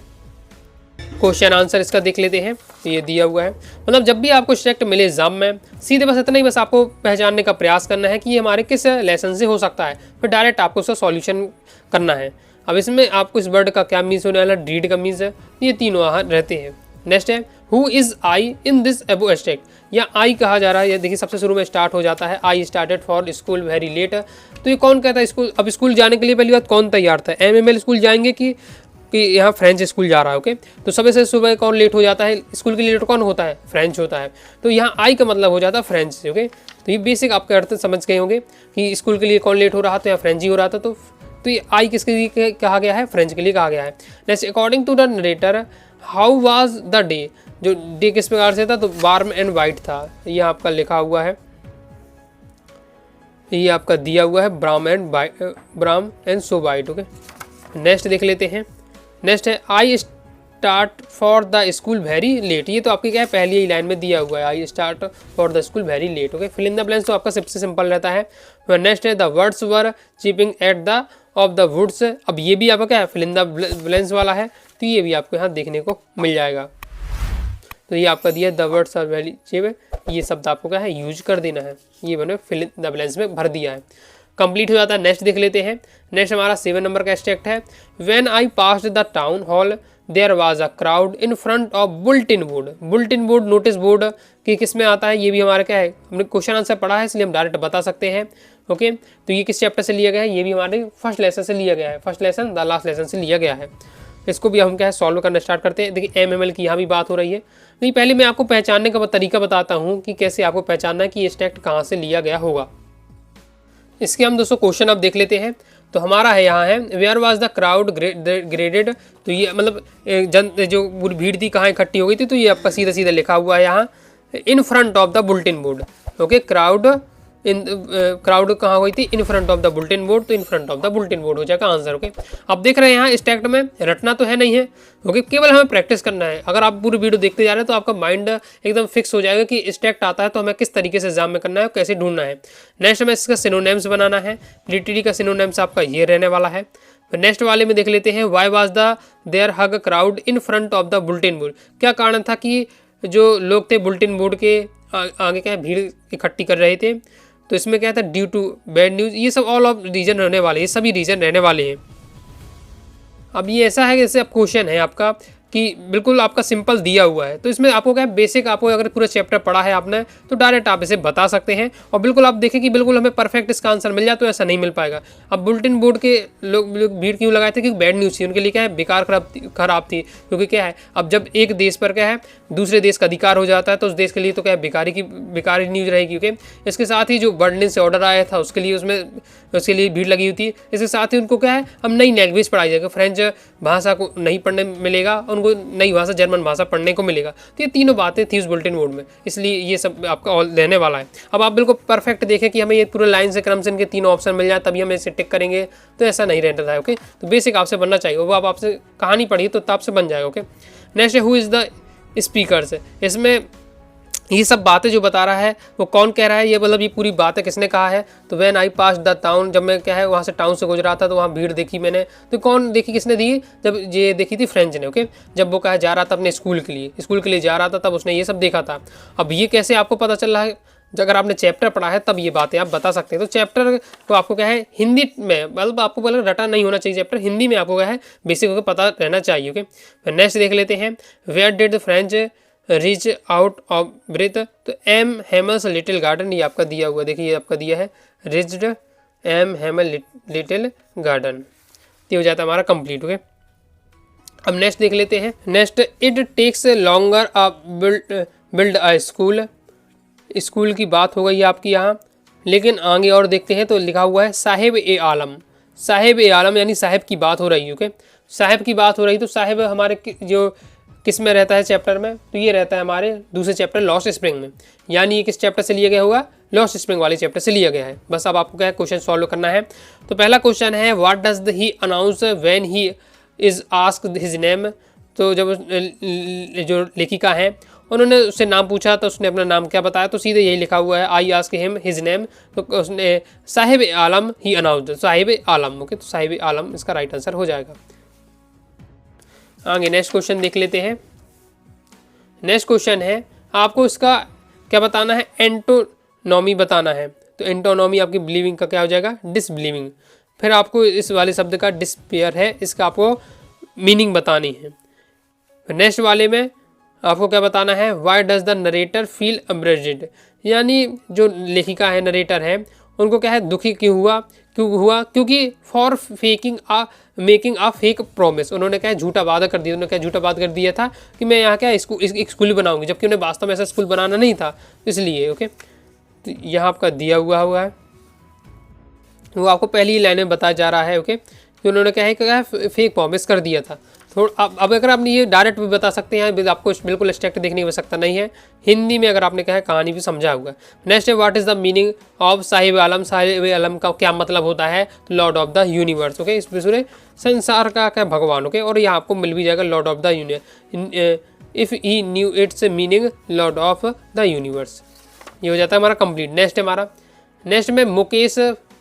क्वेश्चन आंसर इसका देख लेते हैं। तो ये दिया हुआ है, मतलब जब भी आपको स्टेक्ट मिले एग्जाम में सीधे बस इतना ही बस आपको पहचानने का प्रयास करना है कि ये हमारे किस लेसन से हो सकता है, फिर डायरेक्ट आपको उसका सॉल्यूशन करना है। अब इसमें आपको इस वर्ड का क्या मीन्स होने वाला, रीड का मीन्स है, ये तीनों यहाँ रहते हैं। नेक्स्ट है who is I in this एबो स्टेक्ट, या आई कहा जा रहा है, ये देखिए सबसे शुरू में स्टार्ट हो जाता है I started for school very late, तो ये कौन कहता है स्कूल, अब स्कूल जाने के लिए पहली बात कौन तैयार था, एम एम एल स्कूल जाएंगे कि यहाँ फ्रेंच स्कूल जा रहा है। ओके, तो सुबह से सुबह कौन लेट हो जाता है, स्कूल के लिए लेट कौन होता है, फ्रेंच होता है, तो यहाँ आई का मतलब हो जाता है फ्रेंच। ओके, तो ये बेसिक आपके अर्थ समझ गए होंगे कि स्कूल के लिए कौन लेट हो रहा था, या फ्रेंच ही हो रहा था, तो ये आई किसके लिए कहा गया है, फ्रेंच के लिए कहा गया है। Next according to the narrator how was the day, जो डे किस प्रकार से था, तो वार्म एंड वाइट था, ये आपका लिखा हुआ है, ये आपका दिया हुआ है warm and so white. Okay, next देख लेते हैं। नेक्स्ट है I start for the school very late, ये तो आपकी क्या है पहली ही लाइन में दिया हुआ है, I start for the school very late. Okay, fill in the blanks तो आपका सबसे सिंपल रहता है। नेक्स्ट है the words were cheeping at the of the woods, अब ये भी आपका क्या है फिल इन द ब्लैंक्स वाला है, तो ये भी आपको यहाँ देखने को मिल जाएगा। तो ये आपका दिया the words are very cheap, ये शब्द आपको क्या है यूज कर देना है, ये मैंने फिल इन द ब्लैंक्स में भर दिया है। कंप्लीट हो जाता है। नेक्स्ट देख लेते हैं। नेक्स्ट हमारा 7 नंबर का स्टेक्ट है, when I passed the town hall there was a crowd in front of bulletin board. Bulletin board notice board की किस में आता है, ये भी हमारा क्या है, हमने क्वेश्चन आंसर पढ़ा है इसलिए हम डायरेक्ट बता सकते हैं। ओके, तो ये किस चैप्टर से लिया गया है, ये भी हमारे फर्स्ट लेसन से लिया गया है, first lesson the last lesson से लिया गया है। इसको भी हम क्या है सॉल्व करना स्टार्ट करते हैं। देखिए एम एम एल की यहाँ भी बात हो रही है, नहीं पहले मैं आपको पहचानने का तरीका बताता हूँ कि कैसे आपको पहचानना है कि ये स्टेक्ट कहाँ से लिया गया होगा। इसके हम दोस्तों क्वेश्चन अब देख लेते हैं। तो हमारा है यहाँ है where was the crowd graded, तो ये मतलब जो भीड़ थी कहाँ इकट्ठी हो गई थी, तो ये आपका सीधा सीधा लिखा हुआ है यहाँ in front of the bulletin board. Okay, crowd कहाँ हुई थी, in front of the bulletin board, तो in front of the bulletin board हो जाएगा आंसर। ओके, अब देख रहे हैं यहाँ स्टेक्ट में रटना तो है नहीं है, ओके, केवल हमें प्रैक्टिस करना है। अगर आप पूरी वीडियो देखते जा रहे हैं तो आपका माइंड एकदम फिक्स हो जाएगा कि स्टेक्ट आता है तो हमें किस तरीके से एग्जाम में करना है, कैसे ढूंढना है। नेक्स्ट हमें इसका सिनोनिम्स बनाना है, लिटरेरी का सिनोनिम्स आपका ये रहने वाला है। नेक्स्ट वाले में देख लेते हैं, why was the there huge crowd in front of the bulletin board, क्या कारण था कि जो लोग थे बुलेटिन बोर्ड के आगे क्या भीड़ इकट्ठी कर रहे थे, तो इसमें क्या था ड्यू टू बैड न्यूज़, ये सब ऑल ऑफ रीजन रहने वाले हैं, ये सभी रीजन रहने वाले हैं। अब ये ऐसा है कि जैसे अब क्वेश्चन है आपका कि बिल्कुल आपका सिंपल दिया हुआ है, तो इसमें आपको क्या है बेसिक, आपको अगर पूरा चैप्टर पढ़ा है आपने तो डायरेक्ट आप इसे बता सकते हैं, और बिल्कुल आप देखें कि बिल्कुल हमें परफेक्ट इसका आंसर मिल जाए, तो ऐसा नहीं मिल पाएगा। अब बुलेटिन बोर्ड के लोग भीड़ क्यों लगाए थे, क्योंकि बैड न्यूज़ थी उनके लिए, क्या है बेकार खराब थी, क्योंकि क्या है अब जब एक देश पर क्या है दूसरे देश का अधिकार हो जाता है तो उस देश के लिए तो क्या है बेकारी न्यूज़ रहेगी। क्योंकि इसके साथ ही जो बर्लिन से ऑर्डर आया था उसके लिए भीड़ लगी हुई थी। इसके साथ ही उनको क्या है अब नई लैंग्वेज पढ़ाई जाएगी, फ्रेंच भाषा को नहीं पढ़ने मिलेगा, उनको नई भाषा जर्मन भाषा पढ़ने को मिलेगा। तो ये तीनों बातें थी उस बुलेटिन बोर्ड में, इसलिए ये सब आपका रहने वाला है। अब आप बिल्कुल परफेक्ट देखें कि हमें ये पूरे लाइन से क्रम से इनके तीनों ऑप्शन मिल जाए तभी हम इसे टिक करेंगे, तो ऐसा नहीं रहता है। ओके, तो बेसिक आपसे बनना चाहिए, वो आपसे कहानी पढ़ी तो आपसे बन जाएगा। Okay, next who is the speakers, इसमें ये सब बातें जो बता रहा है वो कौन कह रहा है, ये मतलब ये पूरी बातें किसने कहा है। तो when I pass the town, जब मैं क्या है वहाँ से टाउन से गुजरा था तो वहाँ भीड़ देखी मैंने। तो कौन देखी, किसने दी, जब ये देखी थी फ्रेंच ने। ओके, जब वो कहा जा रहा था अपने स्कूल के लिए जा रहा था, तब उसने ये सब देखा था। अब ये कैसे आपको पता चल रहा है, अगर आपने चैप्टर पढ़ा है तब ये बातें आप बता सकते हैं। तो चैप्टर को आपको क्या है हिंदी में, मतलब आपको बोला रटा नहीं होना चाहिए चैप्टर, हिंदी में आपको क्या है बेसिक होकर पता रहना चाहिए। ओके, नेक्स्ट देख लेते हैं। Where did the French reach out of breath. तो एम हेमल्स लिटिल गार्डन, ये आपका दिया हुआ, देखिए ये आपका दिया है reached M Hamel little garden. ये हो जाता है हमारा कंप्लीट। ओके, अब नेक्स्ट देख लेते हैं। Next, it takes longer a build a school की बात हो गई आपकी यहाँ, लेकिन आगे और देखते हैं तो लिखा हुआ है साहिब ए आलम। साहिब ए आलम यानी साहिब की बात हो रही है। ओके, साहिब की बात हो रही, तो साहिब हमारे जो किस में रहता है चैप्टर में, तो ये रहता है हमारे दूसरे चैप्टर लॉस्ट स्प्रिंग में। यानी ये किस चैप्टर से लिया गया होगा, लॉस्ट स्प्रिंग वाले चैप्टर से लिया गया है। बस अब आपको क्या है क्वेश्चन सॉल्व करना है। तो पहला क्वेश्चन है what does he announce when he is asked his name. तो जब जो लेखिका है उन्होंने उससे नाम पूछा तो उसने अपना नाम क्या बताया, तो सीधे यही लिखा हुआ है I ask him his name. तो उसने साहिब आलम ही अनाउंस्ड, साहिब आलम। ओके, तो साहिब आलम इसका राइट आंसर हो जाएगा। आगे नेक्स्ट क्वेश्चन देख लेते हैं। नेक्स्ट क्वेश्चन है आपको इसका क्या बताना है, एंटोनॉमी बताना है। तो एंटोनॉमी आपकी बिलीविंग का क्या हो जाएगा, डिसबिलीविंग। फिर आपको इस वाले शब्द का डिस्पेयर है, इसका आपको मीनिंग बतानी है। फिर नेक्स्ट वाले में आपको क्या बताना है, why does the narrator feel abraded, यानी जो लेखिका है नरेटर है उनको क्या है दुखी क्यों हुआ, क्योंकि for making a fake promise, उन्होंने क्या झूठा वादा कर दिया। उन्होंने क्या झूठा वादा कर दिया था कि मैं यहाँ क्या एक स्कूल बनाऊंगी, जबकि उन्हें वास्तव में ऐसा स्कूल बनाना नहीं था, इसलिए। ओके, तो यहाँ आपका दिया हुआ है, वो आपको पहली ही लाइन में बताया जा रहा है। ओके, कि उन्होंने क्या है फेक प्रॉमिस कर दिया था। थोड़ा अब अगर आपने ये डायरेक्ट भी बता सकते हैं, आपको बिल्कुल स्ट्रिक्ट देखने की आवश्यकता नहीं है। हिंदी में अगर आपने कहा है कहानी भी समझा हुआ। नेक्स्ट है what is the meaning of Sahib Alam. Sahib Alam का क्या मतलब होता है, lord of the universe. Okay, इस पूरे संसार का क्या भगवान। ओके, और यहाँ आपको मिल भी जाएगा Lord of the universe, if he new it's meaning Lord of the universe. ये हो जाता है हमारा कंप्लीट। नेक्स्ट है हमारा, नेक्स्ट में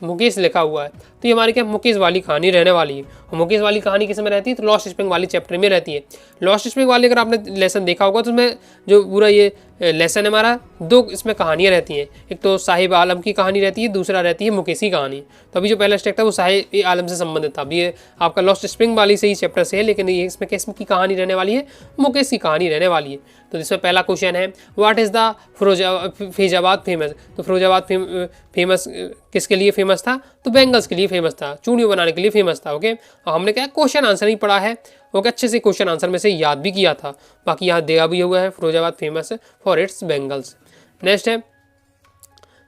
मुकेश लिखा हुआ है, तो ये हमारी क्या मुकेश वाली कहानी रहने वाली है। और मुकेश वाली कहानी किस में रहती है, तो लॉस्ट स्प्रिंग वाली चैप्टर में रहती है। लॉस्ट स्प्रिंग वाले अगर आपने लेसन देखा होगा तो उसमें जो पूरा ये लेसन है हमारा, दो इसमें कहानियाँ रहती हैं। एक तो साहिब आलम की कहानी रहती है, दूसरा रहती है मुकेश की कहानी। तो अभी जो पहला स्टेक था वो साहिब आलम से संबंधित था। अभी ये आपका लॉस्ट स्प्रिंग वाली से ही चैप्टर से है, लेकिन ये इसमें किसकी कहानी रहने वाली है, मुकेश की कहानी रहने वाली है। तो इसमें पहला क्वेश्चन है what is the Faizabad famous. तो फैजाबाद फेमस किसके लिए फेमस था, तो बैंगल्स के लिए फेमस था, चूड़ियों बनाने के लिए फेमस था। ओके, और हमने क्या क्वेश्चन आंसर नहीं पढ़ा है, ओके, अच्छे से क्वेश्चन आंसर में से याद भी किया था। बाकी यहाँ दिया भी हुआ है Firozabad famous for its bangles. Next है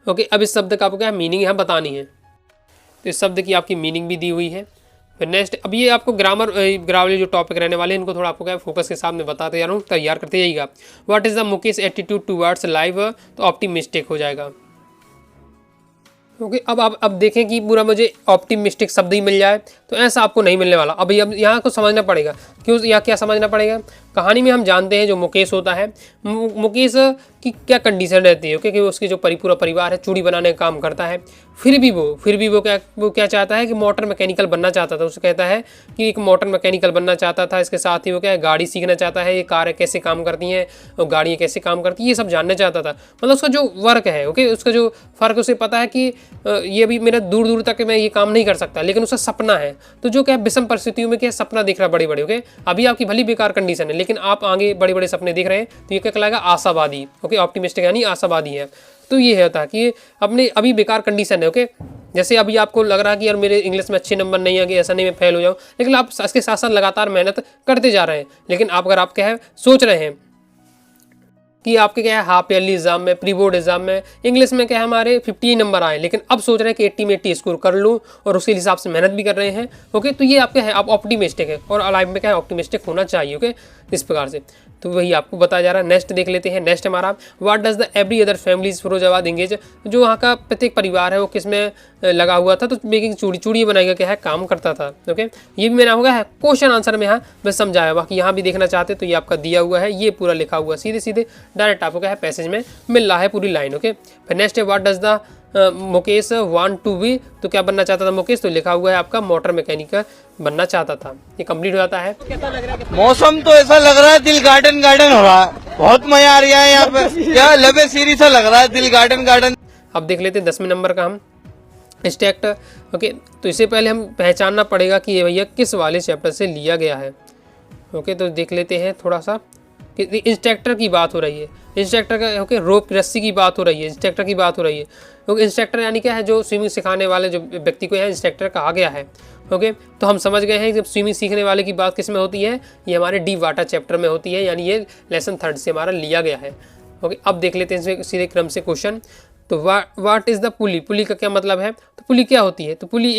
ओके, अब इस शब्द का आपको क्या मीनिंग यहाँ बतानी है। तो इस शब्द की आपकी मीनिंग भी दी हुई है। फिर नेक्स्ट, अब ये आपको ग्रामर जो टॉपिक रहने वाले हैं इनको थोड़ा आपको क्या फोकस के सामने बताते जा रहा हूँ, तैयार करते जाइएगा। What is the Mukesh attitude towards life, तो ऑप्टिमिस्टिक हो जाएगा। ओके, अब देखें कि पूरा मुझे ऑप्टिमिस्टिक शब्द ही मिल जाए, तो ऐसा आपको नहीं मिलने वाला। अब यहाँ को समझना पड़ेगा, क्यों यहाँ क्या समझना पड़ेगा। कहानी में हम जानते हैं जो मुकेश होता है, मुकेश की क्या कंडीशन रहती है, क्योंकि उसके जो पूरा परिवार है चूड़ी बनाने का काम करता है। फिर भी वो क्या चाहता है कि मोटर मैकेनिकल बनना चाहता था। उसे कहता है कि एक मोटर मैकेनिकल बनना चाहता था, इसके साथ ही वो क्या है गाड़ी सीखना चाहता है, ये कारें कैसे काम करती हैं और गाड़ियाँ कैसे काम करती हैं, ये सब जानना चाहता था। मतलब उसका जो वर्क है, ओके, उसका जो फ़र्क उसे पता है कि ये भी मेरा दूर दूर तक मैं ये काम नहीं कर सकता, लेकिन उसका सपना है। तो जो क्या विषम परिस्थितियों में क्या सपना देख रहा है बड़े, ओके, अभी आपकी भली बेकार कंडीशन है लेकिन आप आगे बड़े सपने देख रहे हैं, तो ये क्या कहलाएगा, आशावादी। ओके, ऑप्टिमिस्टिक यानी आशावादी है। तो ये होता है कि अपने अभी बेकार कंडीशन है। ओके, जैसे अभी आपको लग रहा है कि यार मेरे इंग्लिश में अच्छे नंबर नहीं आएंगे, ऐसा नहीं मैं फेल हो जाऊँ, लेकिन आप इसके साथ साथ लगातार मेहनत करते जा रहे हैं। लेकिन अगर आप क्या है सोच रहे हैं कि आपके क्या है हाफ ईयरली एग्जाम में, प्री बोर्ड एग्जाम में इंग्लिश में क्या है हमारे 50 नंबर आए, लेकिन अब सोच रहे हैं कि 80 में 80 स्कोर कर लूँ और उसके हिसाब से मेहनत भी कर रहे हैं। ओके, तो ये आपके है, आप ऑप्टिमिस्टिक है और लाइफ में क्या है ऑप्टिमिस्टिक होना चाहिए। ओके, इस प्रकार से तो वही आपको बताया जा रहा है। नेक्स्ट देख लेते हैं। नेक्स्ट हमारा what does the every other families Firozabad engage, जो वहाँ का प्रत्येक परिवार है वो किस में लगा हुआ था, तो मेकिंग चूड़ी बनाएगा क्या है, काम करता था। ओके, ये भी मैंने होगा है क्वेश्चन आंसर में यहाँ मैं समझाया। बाकी यहाँ भी देखना चाहते तो ये आपका दिया हुआ है, ये पूरा लिखा हुआ सीधे सीधे डायरेक्ट आपको क्या है पैसेज में मिल रहा है पूरी लाइन। ओके, फिर नेक्स्ट है what does the Mukesh want to be, तो क्या बनना चाहता था मुकेश, तो लिखा हुआ है आपका मोटर मैकेनिक बनना चाहता था। ये कंप्लीट हो जाता है। मौसम तो ऐसा लग रहा है दिल गार्डन गार्डन हो रहा है, बहुत मजा आ रहा है यहाँ पे, क्या लबे सीरी सा लग रहा है दिल गार्डन गार्डन। अब देख लेते हैं 10वें नंबर का हम स्टैक्ट। ओके, तो इससे पहले हम पहचानना पड़ेगा कि ये भैया किस वाले चैप्टर से लिया गया है। ओके, तो देख लेते हैं थोड़ा सा कि इंस्ट्रक्टर की बात हो रही है, इंस्ट्रक्टर का ओके रोप की रस्सी की बात हो रही है, इंस्ट्रक्टर की बात हो रही है। क्योंकि इंस्ट्रक्टर यानी क्या है, जो स्विमिंग सिखाने वाले जो व्यक्ति को यहाँ इंस्ट्रक्टर कहा गया है। ओके, तो हम समझ गए हैं जब स्विमिंग सीखने वाले की बात किस में होती है, ये हमारे डी वाटर चैप्टर में होती है, यानी ये लेसन 3 से हमारा लिया गया है। ओके, अब देख लेते हैं सीधे क्रम से क्वेश्चन। तो व्हाट इज़ द पुली, पुली का क्या मतलब है, तो पुली क्या होती है, तो पुली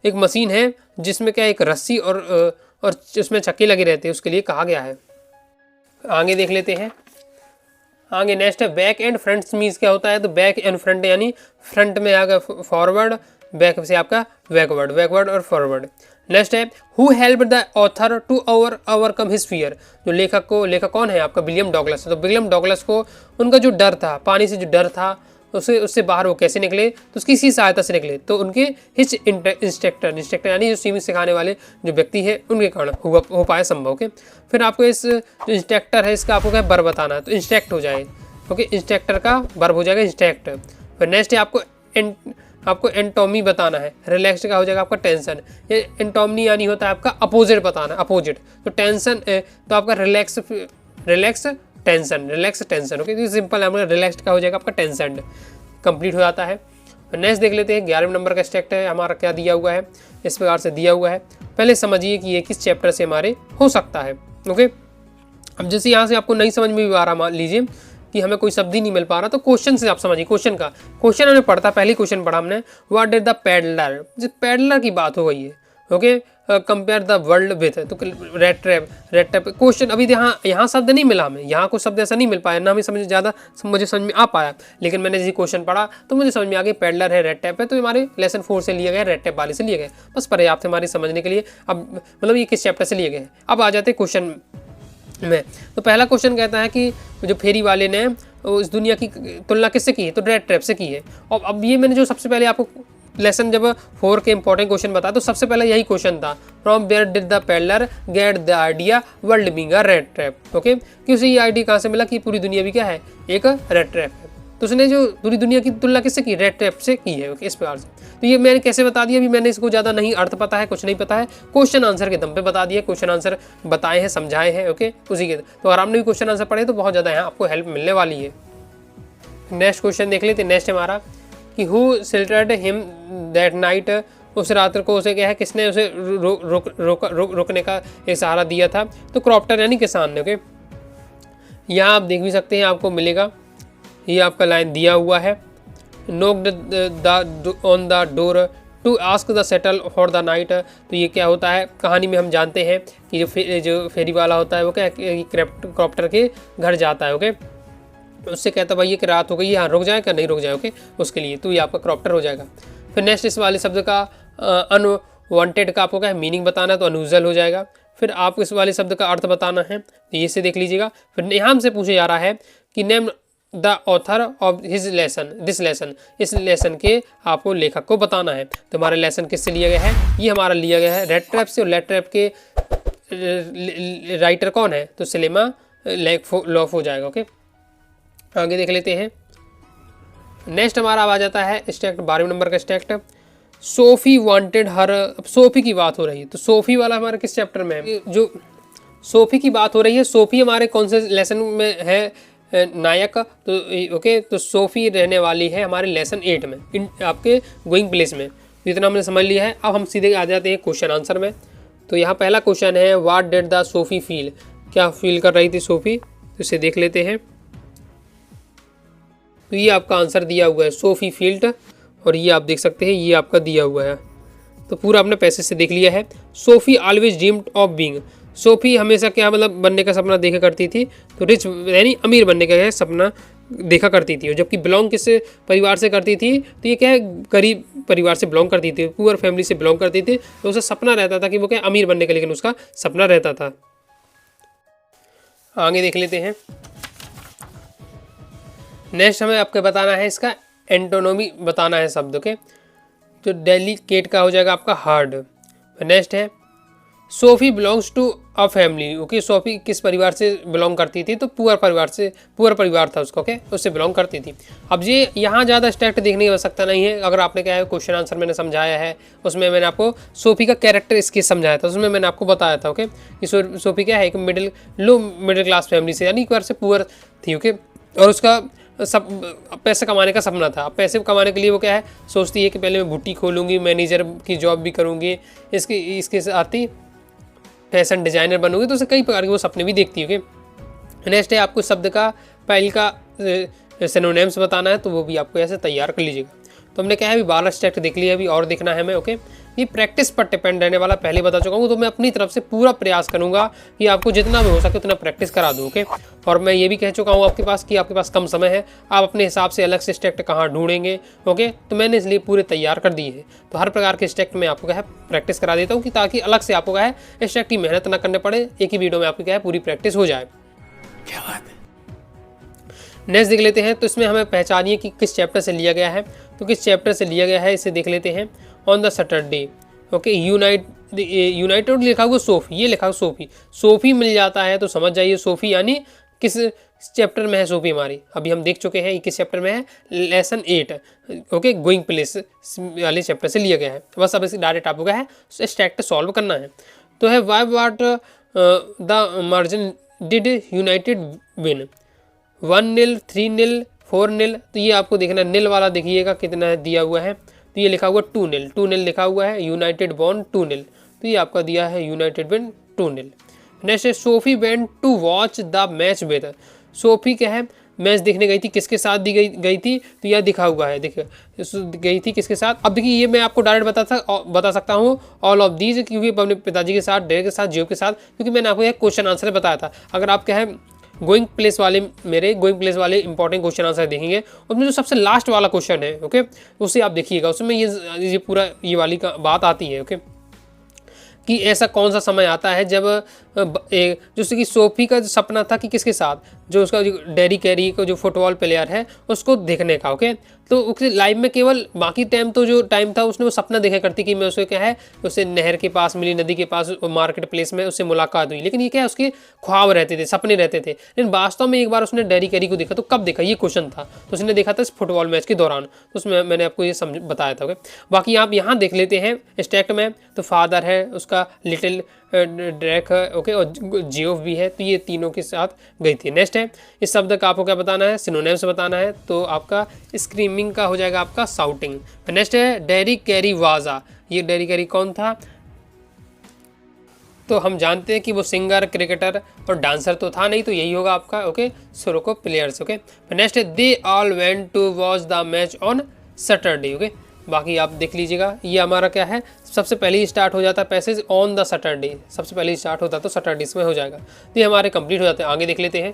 एक मशीन है जिसमें क्या एक रस्सी और उसमें चक्के लगे रहते हैं, उसके लिए कहा गया है। आगे देख लेते हैं। आगे नेक्स्ट है बैक एंड फ्रंट मीन्स क्या होता है, तो बैक एंड फ्रंट यानी फ्रंट में आगे फॉरवर्ड, बैक से आपका बैकवर्ड और फॉरवर्ड। नेक्स्ट है who help the author to overcome his fear, जो लेखक कौन है आपका, विलियम डॉगलस। तो विलियम डॉगलस को उनका जो डर था, पानी से जो डर था, उससे बाहर वो कैसे निकले, तो उसकी इसी सहायता से निकले, तो उनके हिच इंस्ट्रक्टर यानी जो स्विमिंग सिखाने वाले जो व्यक्ति है उनके कारण हो पाया संभव। ओके, फिर आपको इस जो इंस्ट्रक्टर है इसका आपको क्या वर्ब बताना है, तो इंस्ट्रक्ट हो जाए। ओके, इंस्ट्रक्टर का वर्ब हो जाएगा इंस्ट्रक्ट। फिर नेक्स्ट है आपको एंटोमी बताना है, रिलैक्स का हो जाएगा आपका टेंशन। ये एंटोमनी यानी होता है आपका अपोजिट बताना, अपोजिट। तो टेंशन तो आपका रिलैक्स टेंशन। ओके, तो सिंपल है, रिलैक्स का हो जाएगा आपका टेंशन। कंप्लीट हो जाता है। नेक्स्ट देख लेते हैं 11वें नंबर का स्ट्रक्ट है हमारा, क्या दिया हुआ है, इस प्रकार से दिया हुआ है। पहले समझिए कि ये किस चैप्टर से हमारे हो सकता है। ओके, अब जैसे यहाँ से आपको नहीं समझ में भी आ रहा, मान लीजिए कि हमें कोई शब्द ही नहीं मिल पा रहा, तो क्वेश्चन से आप समझिए। क्वेश्चन हमने पढ़ता, पहले क्वेश्चन पढ़ा हमने, what did the peddler, peddler की बात हो गई है। Okay, compare the world with, तो रेड ट्रैप क्वेश्चन। अभी यहाँ शब्द नहीं मिला हमें, यहाँ कुछ शब्द ऐसा नहीं मिल पाया ना, हमें मुझे समझ में आ पाया। लेकिन मैंने जैसे क्वेश्चन पढ़ा तो मुझे समझ में आ गया पैडलर है, रेड टैप है, तो हमारे लेसन 4 से लिए गए, रेड टैप वाले से लिए गए, बस पर्याप्त है हमारे समझने के लिए। अब मतलब ये किस चैप्टर से लिए गए। अब आ जाते क्वेश्चन में। तो पहला क्वेश्चन कहता है कि जो फेरी वाले ने इस दुनिया की तुलना किससे की है, तो रेड ट्रैप से की है। और अब ये मैंने जो सबसे पहले आपको लेसन जब 4 के इंपॉर्टेंट क्वेश्चन बताया, तो सबसे पहले यही क्वेश्चन था, from where did the peddler get the idea world being a rat trap. Okay, कि उसे ये आइडिया कहाँ से मिला कि पूरी दुनिया भी क्या है, एक रेड ट्रैप है। तो उसने जो पूरी दुनिया की तुलना किससे की, रेड ट्रैप से की है। ओके, इस प्रकार से। तो ये मैंने कैसे बता दिया, अभी मैंने इसको ज़्यादा नहीं अर्थ पता है, कुछ नहीं पता है, क्वेश्चन आंसर के दम पे बता दिया, क्वेश्चन आंसर बताए हैं, समझाए हैं। ओके, उसी के तो अगर आपने भी क्वेश्चन आंसर पढ़े तो बहुत ज़्यादा यहाँ आपको हेल्प मिलने वाली है। नेक्स्ट क्वेश्चन देख लेते हैं। नेक्स्ट हमारा कि who sheltered him that night, उस रात को उसे क्या है, किसने उसे रोकने का एक सहारा दिया था, तो क्रॉप्टर यानी किसान ने। ओके, यहाँ आप देख भी सकते हैं, आपको मिलेगा, ये आपका लाइन दिया हुआ है, knocked on the door to ask the shelter for the night. तो ये क्या होता है, कहानी में हम जानते हैं कि जो फेरी वाला होता है वो क्या क्रॉप्टर के घर जाता है। ओके, उससे कहता है भाई ये कि रात हो गई, यहाँ रुक जाए क्या नहीं रुक जाए। ओके, उसके लिए तो ये आपका क्रॉप्टर हो जाएगा। फिर नेक्स्ट इस वाले शब्द का अनवांटेड का आपको क्या है मीनिंग बताना है, तो अनयूजुअल हो जाएगा। फिर आपको इस वाले शब्द का अर्थ बताना है, तो ये से देख लीजिएगा। फिर यहाँ हमसे पूछे जा रहा है कि name the author of his lesson, this lesson, इस लेसन के आपको लेखक को बताना है। तो हमारा लेसन किससे लिया गया है, ये हमारा लिया गया है रेड ट्रैप से, और रेड ट्रैप के राइटर कौन है, तो सिलेमा लॉफ हो जाएगा। ओके, आगे देख लेते हैं। नेक्स्ट हमारा आ जाता है स्टैक्ट, 12वें नंबर का stacked, Sophie wanted her. Sophie की बात हो रही है, तो सोफी वाला हमारे किस चैप्टर में है, जो सोफी की बात हो रही है, सोफी हमारे कौन से लेसन में है, नायक। तो ओके, तो सोफी रहने वाली है हमारे लेसन 8 में, आपके गोइंग प्लेस में। तो इतना हमने समझ लिया है। अब हम सीधे आ जाते हैं क्वेश्चन आंसर में। तो यहाँ पहला क्वेश्चन है what did the Sophie feel, क्या फील कर रही थी सोफी, तो इसे देख लेते हैं। तो ये आपका आंसर दिया हुआ है, सोफी फील्ड, और ये आप देख सकते हैं ये आपका दिया हुआ है। तो पूरा आपने पैसे से देख लिया है। Sophie always dreamed of being, SoFi हमेशा क्या मतलब बनने का सपना देखा करती थी, तो रिच यानी अमीर बनने का है सपना देखा करती थी। और जबकि बिलोंग किस परिवार से करती थी, तो ये क्या है गरीब परिवार से बिलोंग करती थी, पुअर फैमिली से बिलोंग करती थी। तो उसका सपना रहता था कि वो क्या अमीर बनने का, लेकिन उसका सपना रहता था। आगे देख लेते हैं। नेक्स्ट हमें आपको बताना है इसका एंटोनोमी बताना है शब्द के। जो डेलिकेट का हो जाएगा आपका हार्ड। नेक्स्ट है Sophie belongs to a family. Okay, Sophie किस परिवार से बिलोंग करती थी, तो पुअर परिवार था उसका। ओके, उससे बिलोंग करती थी। अब ये यहाँ ज़्यादा स्ट्रैक्ट देखने की आवश्यकता नहीं है। अगर आपने क्या है क्वेश्चन आंसर मैंने समझाया है, उसमें मैंने आपको सोफ़ी का कैरेक्टर स्केच समझाया था, उसमें मैंने आपको बताया था। ओके, कि सोफ़ी क्या है एक लो मिडिल क्लास फैमिली से, यानी एक बार से पुअर थी। ओके, और उसका सब पैसे कमाने का सपना था। पैसे कमाने के लिए वो क्या है सोचती है कि पहले मैं बुटीक खोलूँगी, मैनेजर की जॉब भी करूँगी, इसके साथ ही फैशन डिज़ाइनर बनूंगी। तो उसे कई प्रकार के वो सपने भी देखती है। ओके, नेक्स्ट है आपको शब्द का पहल का सिनोनिम्स बताना है, तो वो भी आपको ऐसे तैयार कर लीजिएगा। तो हमने क्या है अभी 12 स्टेट देख लिया, अभी और देखना है हमें। ओके, ये प्रैक्टिस पर डिपेंड रहने वाला, पहले बता चुका हूँ। तो मैं अपनी तरफ से पूरा प्रयास करूँगा कि आपको जितना भी हो सके उतना प्रैक्टिस करा दूँ। ओके, और मैं ये भी कह चुका हूँ आपके पास कि आपके पास कम समय है, आप अपने हिसाब से अलग से स्टेट कहाँ ढूंढेंगे। ओके, तो मैंने इसलिए पूरे तैयार कर दिए हैं। तो हर प्रकार के स्टेट में आपको क्या है प्रैक्टिस करा देता हूँ, कि ताकि अलग से आपको क्या है स्टेट की मेहनत ना करने पड़े, एक ही वीडियो में आपकी क्या है पूरी प्रैक्टिस हो जाए। क्या बात है। नेक्स्ट देख लेते हैं। तो इसमें हमें पहचानिए कि किस चैप्टर से लिया गया है। तो किस चैप्टर से लिया गया है इसे देख लेते हैं। On the Saturday. Okay, United लिखा हुआ सोफ़ी, ये लिखा हुआ सोफ़ी मिल जाता है तो समझ जाइए सोफ़ी यानी किस चैप्टर में है सोफ़ी हमारी। अभी हम देख चुके हैं किस चैप्टर में है, लेसन 8। ओके, गोइंग प्लेस वाले चैप्टर से लिया गया है। बस अब इसे डायरेक्ट आपको क्या है स्टैट सॉल्व करना है। तो है why what the margin did United win 1-0, 3-0, 4-0। तो ये आपको देखना नील वाला देखिएगा कितना दिया हुआ है। तो ये लिखा हुआ 2-0 लिखा हुआ है, यूनाइटेड वॉन 2-0। तो ये आपका दिया है यूनाइटेड विन 2-0। नेक्स्ट है Sophie went to watch the match with. Sophie क्या है मैच देखने गई थी, किसके साथ गई थी, तो यह दिखा हुआ है। देखिए गई थी किसके साथ। अब देखिए ये मैं आपको डायरेक्ट बता सकता हूँ ऑल ऑफ दीज, क्योंकि अपने पिताजी के साथ, डैड के साथ, जियो के साथ, क्योंकि मैंने आपको एक क्वेश्चन आंसर बताया था। अगर आप क्या है गोइंग प्लेस वाले इंपॉर्टेंट क्वेश्चन आंसर देखेंगे, उसमें जो सबसे लास्ट वाला क्वेश्चन है ओके, उसे आप देखिएगा, उसमें ये पूरा ये वाली का बात आती है ओके, कि ऐसा कौन सा समय आता है जब जैसे कि सोफ़ी का जो सपना था कि किसके साथ, जो उसका जो डेरी कैरी का जो फुटबॉल प्लेयर है उसको देखने का ओके। तो उसके लाइफ में केवल बाकी टाइम तो जो टाइम था उसने वो सपना देखा करती कि मैं उसे क्या है उसे नहर के पास मिली, नदी के पास, मार्केट प्लेस में उससे मुलाकात हुई, लेकिन ये क्या है उसके ख्वाब रहते थे, सपने रहते थे। लेकिन वास्तव में एक बार उसने डेरी कैरी को देखा, तो कब देखा ये क्वेश्चन था, तो उसने देखा था इस फुटबॉल मैच के दौरान। तो उसमें मैंने आपको ये बताया था ओके। बाकी आप यहाँ देख लेते हैं स्टैक में, तो फादर है उसका लिटिल ड्रैक है ओके, और जियोफ भी है, तो ये तीनों के साथ गई थी। नेक्स्ट है इस शब्द का आपको क्या बताना है, सिनोनिम्स बताना है, तो आपका स्क्रीमिंग का हो जाएगा आपका साउटिंग। नेक्स्ट है डेरी कैरी वाजा, ये डेरी कैरी कौन था, तो हम जानते हैं कि वो सिंगर, क्रिकेटर और डांसर तो था नहीं, तो यही होगा आपका ओके सुरोको प्लेयर्स ओके। नेक्स्ट है they all went to watch the match on Saturday okay. बाकी आप देख लीजिएगा, ये हमारा क्या है सबसे पहले ही स्टार्ट हो जाता है पैसेज ऑन द सैटरडे, सबसे पहले ही स्टार्ट होता है तो सैटरडे में हो जाएगा, तो ये हमारे कंप्लीट हो जाते हैं। आगे देख लेते हैं।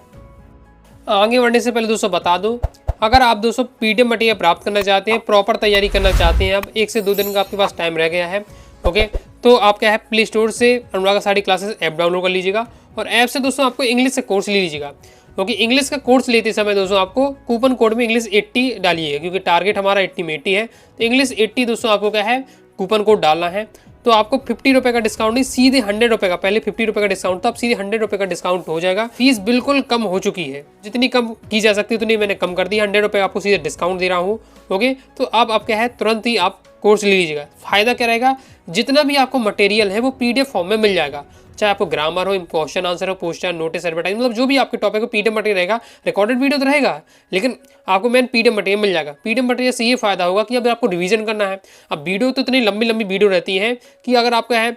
आगे बढ़ने से पहले दोस्तों बता दूं, अगर आप दोस्तों पीडीएफ मटेरियल प्राप्त करना चाहते हैं, प्रॉपर तैयारी करना चाहते हैं, अब 1 से 2 दिन का आपके पास टाइम रह गया है ओके, तो आप क्या है प्ले स्टोर से अनुराग आषाढ़ी क्लासेस ऐप डाउनलोड कर लीजिएगा, और ऐप से दोस्तों आपको इंग्लिश से कोर्स ले लीजिएगा, क्योंकि इंग्लिश का कोर्स लेते समय दोस्तों आपको कूपन कोड में इंग्लिश 80 डालिएगा, क्योंकि टारगेट हमारा 80 में 80 है, तो इंग्लिश 80 दोस्तों आपको क्या है कूपन कोड डालना है। तो आपको 50 रुपये का डिस्काउंट नहीं, सीधे 100 रुपये का, पहले 50 रुपये का डिस्काउंट था, अब सीधे 100 रुपये का डिस्काउंट हो जाएगा। फीस बिल्कुल कम हो चुकी है, जितनी कम की जा सकती है उतनी मैंने कम कर दी, 100 रुपये आपको सीधे डिस्काउंट दे रहा हूँ ओके। तो अब आप क्या है तुरंत ही आप कोर्स ले लीजिएगा। फायदा क्या रहेगा, जितना भी आपको मटेरियल है वो पीडीएफ फॉर्म में मिल जाएगा, चाहे आपको ग्रामर हो, क्वेश्चन आंसर हो, पोस्टर, नोटिस, एडवर्टाइज, मतलब जो भी आपके टॉपिक को पीडीएफ मटेरियल रहेगा, रिकॉर्डेड वीडियो तो रहेगा, लेकिन आपको मेन पीडीएफ मटेरियल मिल जाएगा। पीडीएफ मटेरियल से ये फायदा होगा कि अब आपको रिवीजन करना है, अब वीडियो तो इतनी लंबी लंबी वीडियो रहती है कि अगर आपका है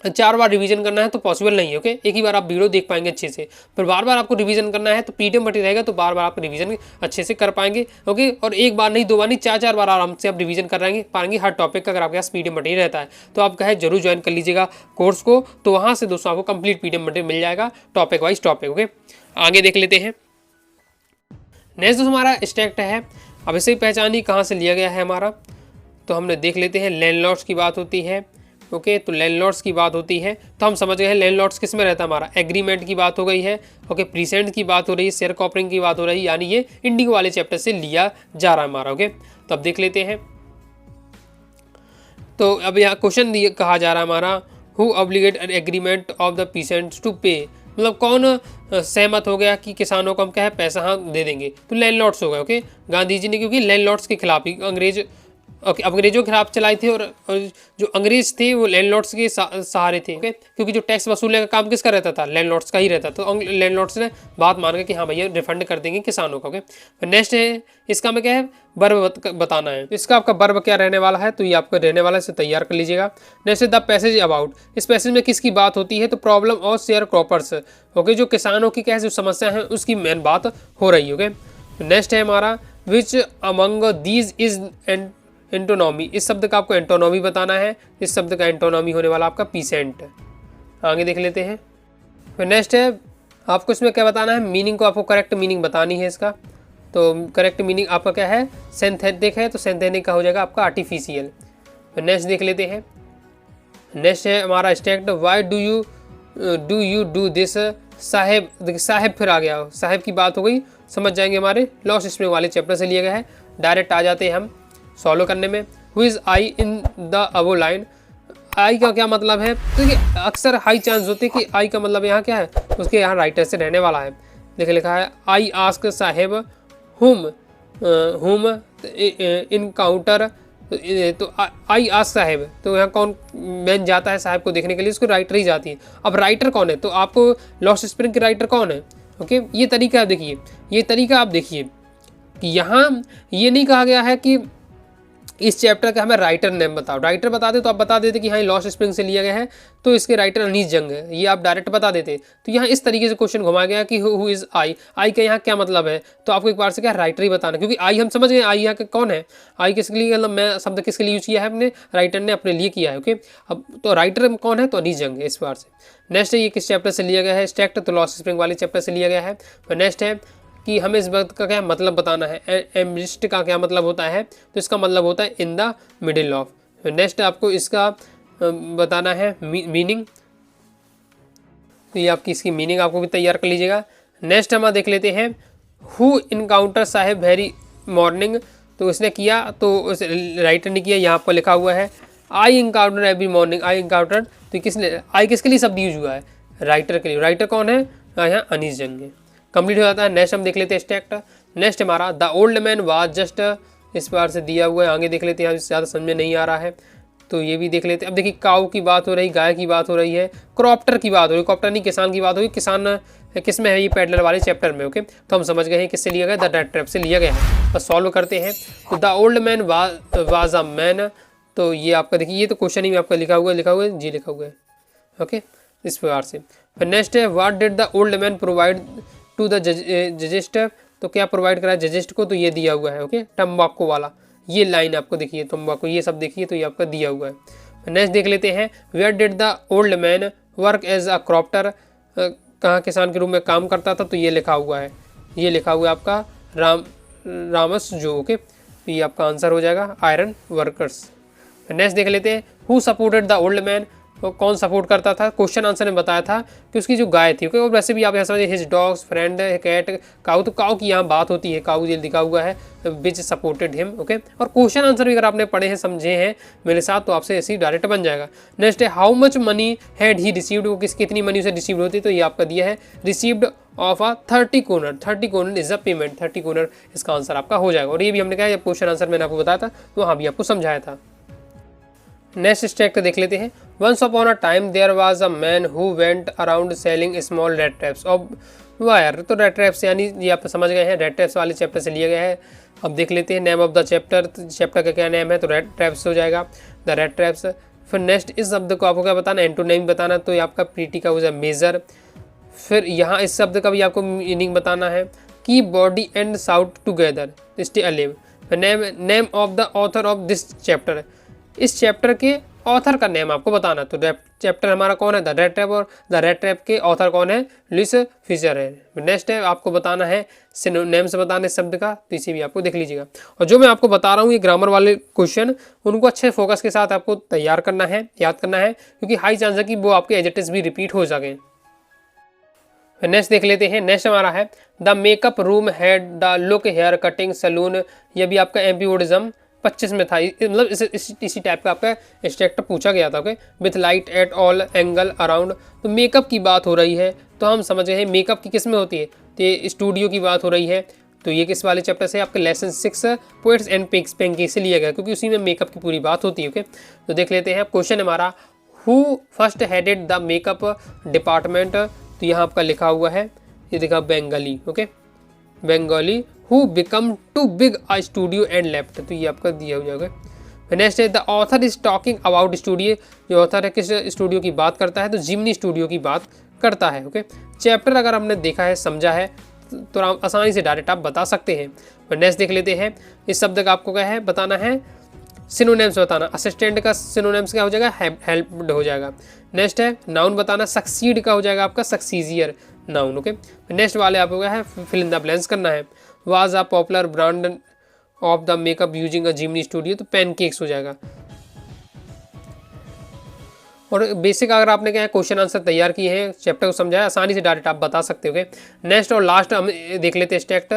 4 बार रिवीजन करना है तो पॉसिबल नहीं है। ओके, एक ही बार आप वीडियो देख पाएंगे अच्छे से, पर बार बार आपको रिवीजन करना है तो पीडीएफ मटेरियल रहेगा तो बार बार आप रिवीजन अच्छे से कर पाएंगे। ओके, और एक बार नहीं, 2 बार नहीं, 4 बार आराम से आप रिवीजन कर पाएंगे हर टॉपिक का। अगर आपके पास पीडीएफ मटेरियल रहता है तो आप कहे जरूर ज्वाइन कर लीजिएगा कोर्स को, तो वहाँ से दोस्तों आपको कंप्लीट पीडीएफ मटेरियल मिल जाएगा टॉपिक वाइज टॉपिक। ओके, आगे देख लेते हैं। नेक्स्ट दोस्तों हमारा स्टैक्ट है। अब इसे पहचानिए कहाँ से लिया गया है हमारा, तो हमने देख लेते हैं। लैंडलॉर्ड्स की बात होती है। ओके, तो लैंडलॉर्ड्स की बात होती है तो हम समझ गए हैं लैंडलॉर्ड्स किस में रहता है हमारा, एग्रीमेंट की बात हो गई है। ओके, प्रीसेंट की बात हो रही है, शेयर कॉपरिंग की बात हो रही है, यानी ये इंडिगो वाले चैप्टर से लिया जा रहा है हमारा। ओके, तो अब देख लेते हैं। तो अब यहाँ क्वेश्चन कहा जा रहा है हमारा, who obligate agreement of the peasants to pay, मतलब कौन सहमत हो गया कि किसानों को हम क्या है पैसा हाँ दे देंगे, तो लैंडलॉर्ड्स हो गए। ओके, गांधी जी ने, क्योंकि लैंडलॉर्ड्स के खिलाफ ही अंग्रेजों के खिलाफ चलाई थी, और जो अंग्रेज थे वो लैंडलॉर्ड्स के सहारे थे। ओके, क्योंकि जो टैक्स वसूलने का काम किसका रहता था, लैंडलॉर्ड्स का ही रहता था। तो लैंडलॉर्ड्स ने बात मान के कि हाँ भैया रिफंड कर देंगे किसानों को। ओके, नेक्स्ट है इसका में क्या है, वर्ब बताना है। इसका आपका वर्ब क्या रहने वाला है, तो ये आपका रहने वाला है, इसे तैयार कर लीजिएगा। नेक्स्ट है द पैसेज अबाउट, इस पैसेज में किसकी बात होती है, तो problem of share croppers. Okay, जो किसानों की क्या है जो समस्या है उसकी मेन बात हो रही है। ओके, नेक्स्ट है हमारा विच अमंग दीज इज एंटोनॉमी, इस शब्द का आपको एंटोनॉमी बताना है। इस शब्द का एंटोनॉमी होने वाला आपका पीसेंट। आगे देख लेते हैं। फिर नेक्स्ट है आपको इसमें क्या बताना है, मीनिंग को आपको करेक्ट मीनिंग बतानी है इसका। तो करेक्ट मीनिंग आपका क्या है, सिंथेटिक है तो सिंथेटिक का हो जाएगा आपका आर्टिफिशियल। फिर नेक्स्ट देख लेते हैं। नेक्स्ट है हमारा स्टेक्ट, why do you do this Saheb. देखिए साहेब फिर आ गया, साहेब की बात हो गई, समझ जाएंगे हमारे लॉस स्प्रिंग वाले चैप्टर से लिया गया है। डायरेक्ट आ जाते हैं हम सॉल्व करने में। Who is I in the above line, I का क्या मतलब है, तो ये अक्सर हाई चांस होते हैं कि आई का मतलब यहाँ क्या है, उसके यहाँ राइटर से रहने वाला है। देखिए लिखा है आई आस्क साहेब हुम इनकाउंटर, तो आई आस्क साहेब, तो यहाँ कौन मैन जाता है साहब को देखने के लिए, उसको राइटर ही जाती है। अब राइटर कौन है, तो आपको लॉस स्प्रिंग के राइटर कौन है। ओके, ये तरीका आप देखिए, ये तरीका आप देखिए कि यहाँ ये नहीं कहा गया है कि इस चैप्टर का हमें राइटर नेम बताओ। राइटर बता दे तो आप बता देते कि हाँ लॉस स्प्रिंग से लिया गया है तो इसके राइटर अनीस जंग है, ये आप डायरेक्ट बता देते। तो यहाँ इस तरीके से क्वेश्चन घुमाया गया कि हु इज़ आई, आई का यहाँ क्या मतलब है, तो आपको एक बार से क्या राइटर ही बताना, क्योंकि आई हम समझ गए आई यहाँ का कौन है, आई किसके लिए, मतलब मैं शब्द किसके लिए यूज किया है, अपने राइटर ने अपने लिए किया है। ओके, अब तो राइटर कौन है, तो अनीस जंग है इस बार से। नेक्स्ट है ये किस चैप्टर से लिया गया है, स्टैक्ट, तो लॉस स्प्रिंग वाले चैप्टर से लिया गया है। नेक्स्ट है कि हमें इस वक्त का क्या मतलब बताना है, एमरिस्ट का क्या मतलब होता है, तो इसका मतलब होता है in the middle of. Next आपको इसका बताना है मीनिंग, तो ये आपकी इसकी मीनिंग आपको भी तैयार कर लीजिएगा। नेक्स्ट हम देख लेते हैं who encounter sahib very morning, तो इसने किया, तो राइटर ने किया, यहाँ पर लिखा हुआ है आई इनकाउंटर एवरी मॉर्निंग, आई इनकाउंटर, तो किसने, आई किसके लिए शब्द यूज हुआ है, राइटर के लिए। राइटर कौन है, यहाँ अनीस जंग है। कंप्लीट हो जाता है। नेक्स्ट हम देख लेते हैं स्टैक्ट। नेक्स्ट हमारा the old man was just, इस बार से दिया हुआ है, आगे देख लेते हैं, ज़्यादा समझ में नहीं आ रहा है तो ये भी देख लेते हैं। अब देखिए काऊ की बात हो रही, गाय की बात हो रही है, क्रॉप्टर की बात हो रही, क्रॉप्टर नहीं किसान की बात हो रही, किसान किस में है, ये पैडलर वाले चैप्टर में। ओके, तो हम समझ गए हैं किससे लिया गया, द रेड ट्रैप से लिया गया है। बस सॉल्व करते हैं। तो the old man was a man, तो ये आपका देखिए ये तो क्वेश्चन ही में आपका लिखा हुआ है जी लिखा हुआ है। ओके, इस प्रकार से। फिर नेक्स्ट है what did the old man provide to the jurist, तो क्या प्रोवाइड करा जजिस्ट को, तो ये दिया हुआ है। ओके, तम्बाकू वाला ये लाइन आपको देखिए, तम्बाकू ये सब देखिए, तो ये आपका दिया हुआ है। नेक्स्ट देख लेते हैं where did the old man work as a crofter, कहाँ किसान के रूप में काम करता था, तो ये लिखा हुआ है, ये लिखा हुआ है आपका रामस जो। ओके, तो ये आपका आंसर हो जाएगा आयरन वर्कर्स। नेक्स्ट देख लेते हैं who supported the old man, तो कौन सपोर्ट करता था, क्वेश्चन आंसर में बताया था कि उसकी जो गाय थी। ओके, और वैसे भी आप यहाँ समझिए हिज डॉग्स फ्रेंड कैट काऊ, तो काऊ की यहाँ बात होती है, काऊ ये लिखा हुआ है विच सपोर्टेड हिम। ओके, और क्वेश्चन आंसर भी अगर आपने पढ़े हैं समझे हैं मेरे साथ तो आपसे ऐसे ही डायरेक्ट बन जाएगा। नेक्स्ट है how much money had he received, वो कितनी मनी उसे रिसीव्ड होती है, तो ये आपका दिया है received of a 30 kroner, 30 kroner is a payment, 30 kroner इसका आंसर आपका हो जाएगा। और ये भी हमने कहा क्वेश्चन आंसर मैंने आपको बताया था तो वहाँ भी आपको समझाया था। नेक्स्ट स्टेक्ट देख लेते हैं once upon a time there was a man who went around selling small rat traps of wire, तो रेड ट्रैप्स यानी ये आप समझ गए हैं रेड ट्रैप्स वाले चैप्टर से लिया गया है। अब देख लेते हैं name of the chapter, chapter का क्या नेम है, तो रेड ट्रैप्स हो जाएगा, द रेड ट्रैप्स। फिर नेक्स्ट इस शब्द को आपको क्या बताना, एंटोनिम बताना, तो ये आपका प्रीटी का हो जाए मेजर। फिर यहाँ इस शब्द का भी आपको मीनिंग बताना है कि body and soul together stay alive. Name of the author of this chapter, इस चैप्टर के ऑथर का नेम आपको बताना। तो चैप्टर हमारा कौन है, द रेड ट्रैप, और द रेड ट्रैप के ऑथर कौन है, लुइस फिशर है। नेक्स्ट है आपको बताना है सिनोनिम से बताना इस शब्द का, तो इसे भी आपको देख लीजिएगा। और जो मैं आपको बता रहा हूँ ये ग्रामर वाले क्वेश्चन, उनको अच्छे फोकस के साथ आपको तैयार करना है, याद करना है, क्योंकि हाई चांस है कि वो आपके एज इट इज भी रिपीट हो सकें। नेक्स्ट देख लेते हैं। नेक्स्ट हमारा है the makeup room had the look hair cutting saloon. ये भी आपका एमपी बोर्डिज्म 25 में था, मतलब इसी टाइप का आपका स्ट्रक्चर पूछा गया था। Okay, with light at all angle around. तो मेकअप की बात हो रही है, तो हम समझ गए हैं मेकअप की किस में होती है, तो ये स्टूडियो की बात हो रही है। तो ये किस वाले चैप्टर से, आपके लेसन 6 पोएट्स एंड पेंकी से लिया गया, क्योंकि उसी में मेकअप की पूरी बात होती है। ओके, तो देख लेते हैं क्वेश्चन हमारा, who first headed the makeup department. तो यहाँ आपका लिखा हुआ है, ये देखा Bengali. Okay, Bengali who become too big a studio and left. तो ये आपका दिया हो जाएगा। नेक्स्ट है the author is talking about studio. जो ऑथर है किस स्टूडियो की बात करता है, तो जिमनी स्टूडियो की बात करता है। ओके, चैप्टर अगर हमने देखा है, समझा है, तो आसानी से डायरेक्ट आप बता सकते हैं। नेक्स्ट देख लेते हैं। इस शब्द का आपको क्या है बताना है, सिनोनिम्स बताना। असिस्टेंट का सिनोनिम्स क्या हो जाएगा, हेल्प्ड हो जाएगा। नेक्स्ट है नाउन बताना, सक्सीड का हो जाएगा आपका सक्सीजियर नाउन। ओके, नेक्स्ट वाले आपको क्या है, फिल इन द ब्लैंक्स करना है। Was a popular brand of the makeup using a Jimny studio, तो पैनकेक्स हो जाएगा। और बेसिक अगर आपने क्या है क्वेश्चन आंसर तैयार किए हैं, चैप्टर को समझाया, आसानी से डायरेक्ट आप बता सकते हो। नेक्स्ट और लास्ट हम देख लेते हैं स्ट्रक्ट।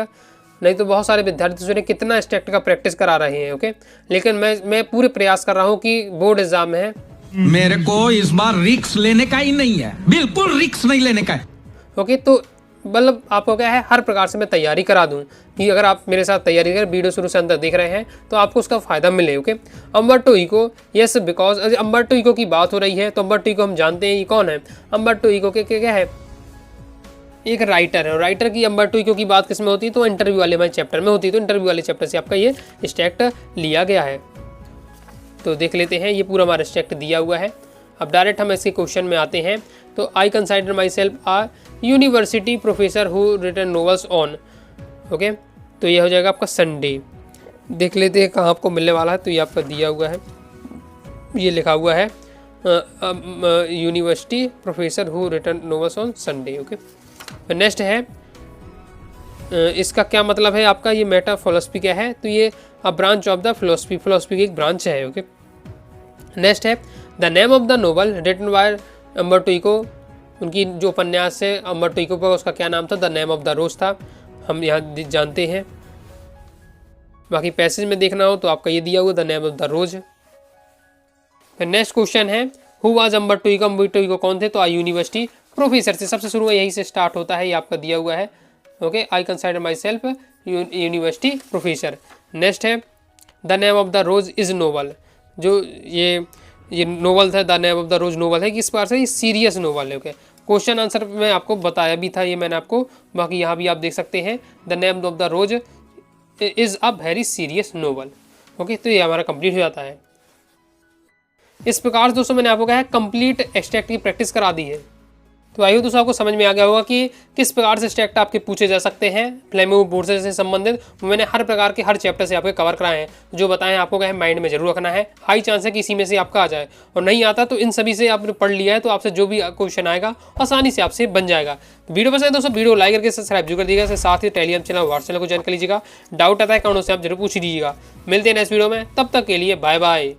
नहीं तो बहुत सारे विद्यार्थी जो कितना स्ट्रक्ट का प्रैक्टिस करा रहे हैं। ओके, लेकिन मैं पूरे प्रयास कर रहा हूँ कि बोर्ड एग्जाम है, मेरे को इस बार रिक्स लेने का ही नहीं है, बिल्कुल रिक्स नहीं लेने का है। ओके, तो मतलब आपको क्या है हर प्रकार से मैं तैयारी करा दूं कि अगर आप मेरे साथ तैयारी कर वीडियो शुरू से अंदर देख रहे हैं तो आपको उसका फ़ायदा मिले। Okay, Umberto Eco, yes because Umberto Eco की बात हो रही है, तो अम्बर्टो इको हम जानते हैं ये कौन है। अम्बर्टो इको के क्या है, एक राइटर है। राइटर की अम्बर्टो इको की बात किस में होती है, तो इंटरव्यू वाले हमारे चैप्टर में होती है। तो इंटरव्यू वाले चैप्टर से आपका ये स्ट्रक्ट लिया गया है। तो देख लेते हैं, ये पूरा हमारा स्ट्रक्ट दिया हुआ है। अब डायरेक्ट हम इसके क्वेश्चन में आते हैं। तो I consider myself a university professor who written novels on. Okay, तो ये हो जाएगा आपका संडे। देख लेते हैं कहाँ आपको मिलने वाला है, तो ये आपका दिया हुआ है, ये लिखा हुआ है university professor who written novels on Sunday. Okay, next है इसका क्या मतलब है आपका, ये मेटा फिलोसफी क्या है, तो ये a branch of the philosophy, philosophy की एक ब्रांच है। ओके, नेक्स्ट है the name of the novel written by Umberto Eco. उनकी जो उपन्यास है अम्बर्टो इको पर, उसका क्या नाम था, द नेम ऑफ द रोज था, हम यहाँ जानते हैं। बाकी पैसेज में देखना हो तो आपका ये दिया हुआ the name of the rose. Next question है who was Umberto Eco. Umberto Eco कौन थे, तो आई यूनिवर्सिटी प्रोफेसर से सबसे शुरू यही से स्टार्ट होता है, ये आपका दिया हुआ है। Okay, I consider myself university professor. Next है the name of the rose is novel. जो ये नोवेल था, the name of the rose novel है, किस प्रकार से ये सीरियस नोवेल है। ओके, क्वेश्चन आंसर में आपको बताया भी था ये मैंने आपको, बाकी यहाँ भी आप देख सकते हैं the name of the rose is a very serious novel. Okay, तो ये हमारा कंप्लीट हो जाता है। इस प्रकार से दोस्तों मैंने आपको कहा है कंप्लीट एक्सट्रैक्ट की प्रैक्टिस करा दी है। तो आई होप दोस्तों आपको समझ में आ गया होगा कि किस प्रकार से एक्सट्रैक्ट आपके पूछे जा सकते हैं फ्लेमिंगो बोर्ड से संबंधित। मैंने हर प्रकार के हर चैप्टर से आपके कवर कराए हैं, जो बताएं आपको क्या है माइंड में जरूर रखना है। हाई चांस है कि इसी में से आपका आ जाए, और नहीं आता तो इन सभी से आपने पढ़ लिया है तो आपसे जो भी क्वेश्चन आएगा आसानी से आपसे बन जाएगा। वीडियो पसंद है दोस्तों वीडियो लाइक करके सब्सक्राइब जरूर कर दीजिएगा, साथ ही टेलीग्राम चैनल व्हाट्सएप चैनल को ज्वाइन कर लीजिएगा। डाउट आता है कमेंट से आप जरूर पूछ लीजिएगा। मिलते हैं नेक्स्ट वीडियो में, तब तक के लिए बाय बाय।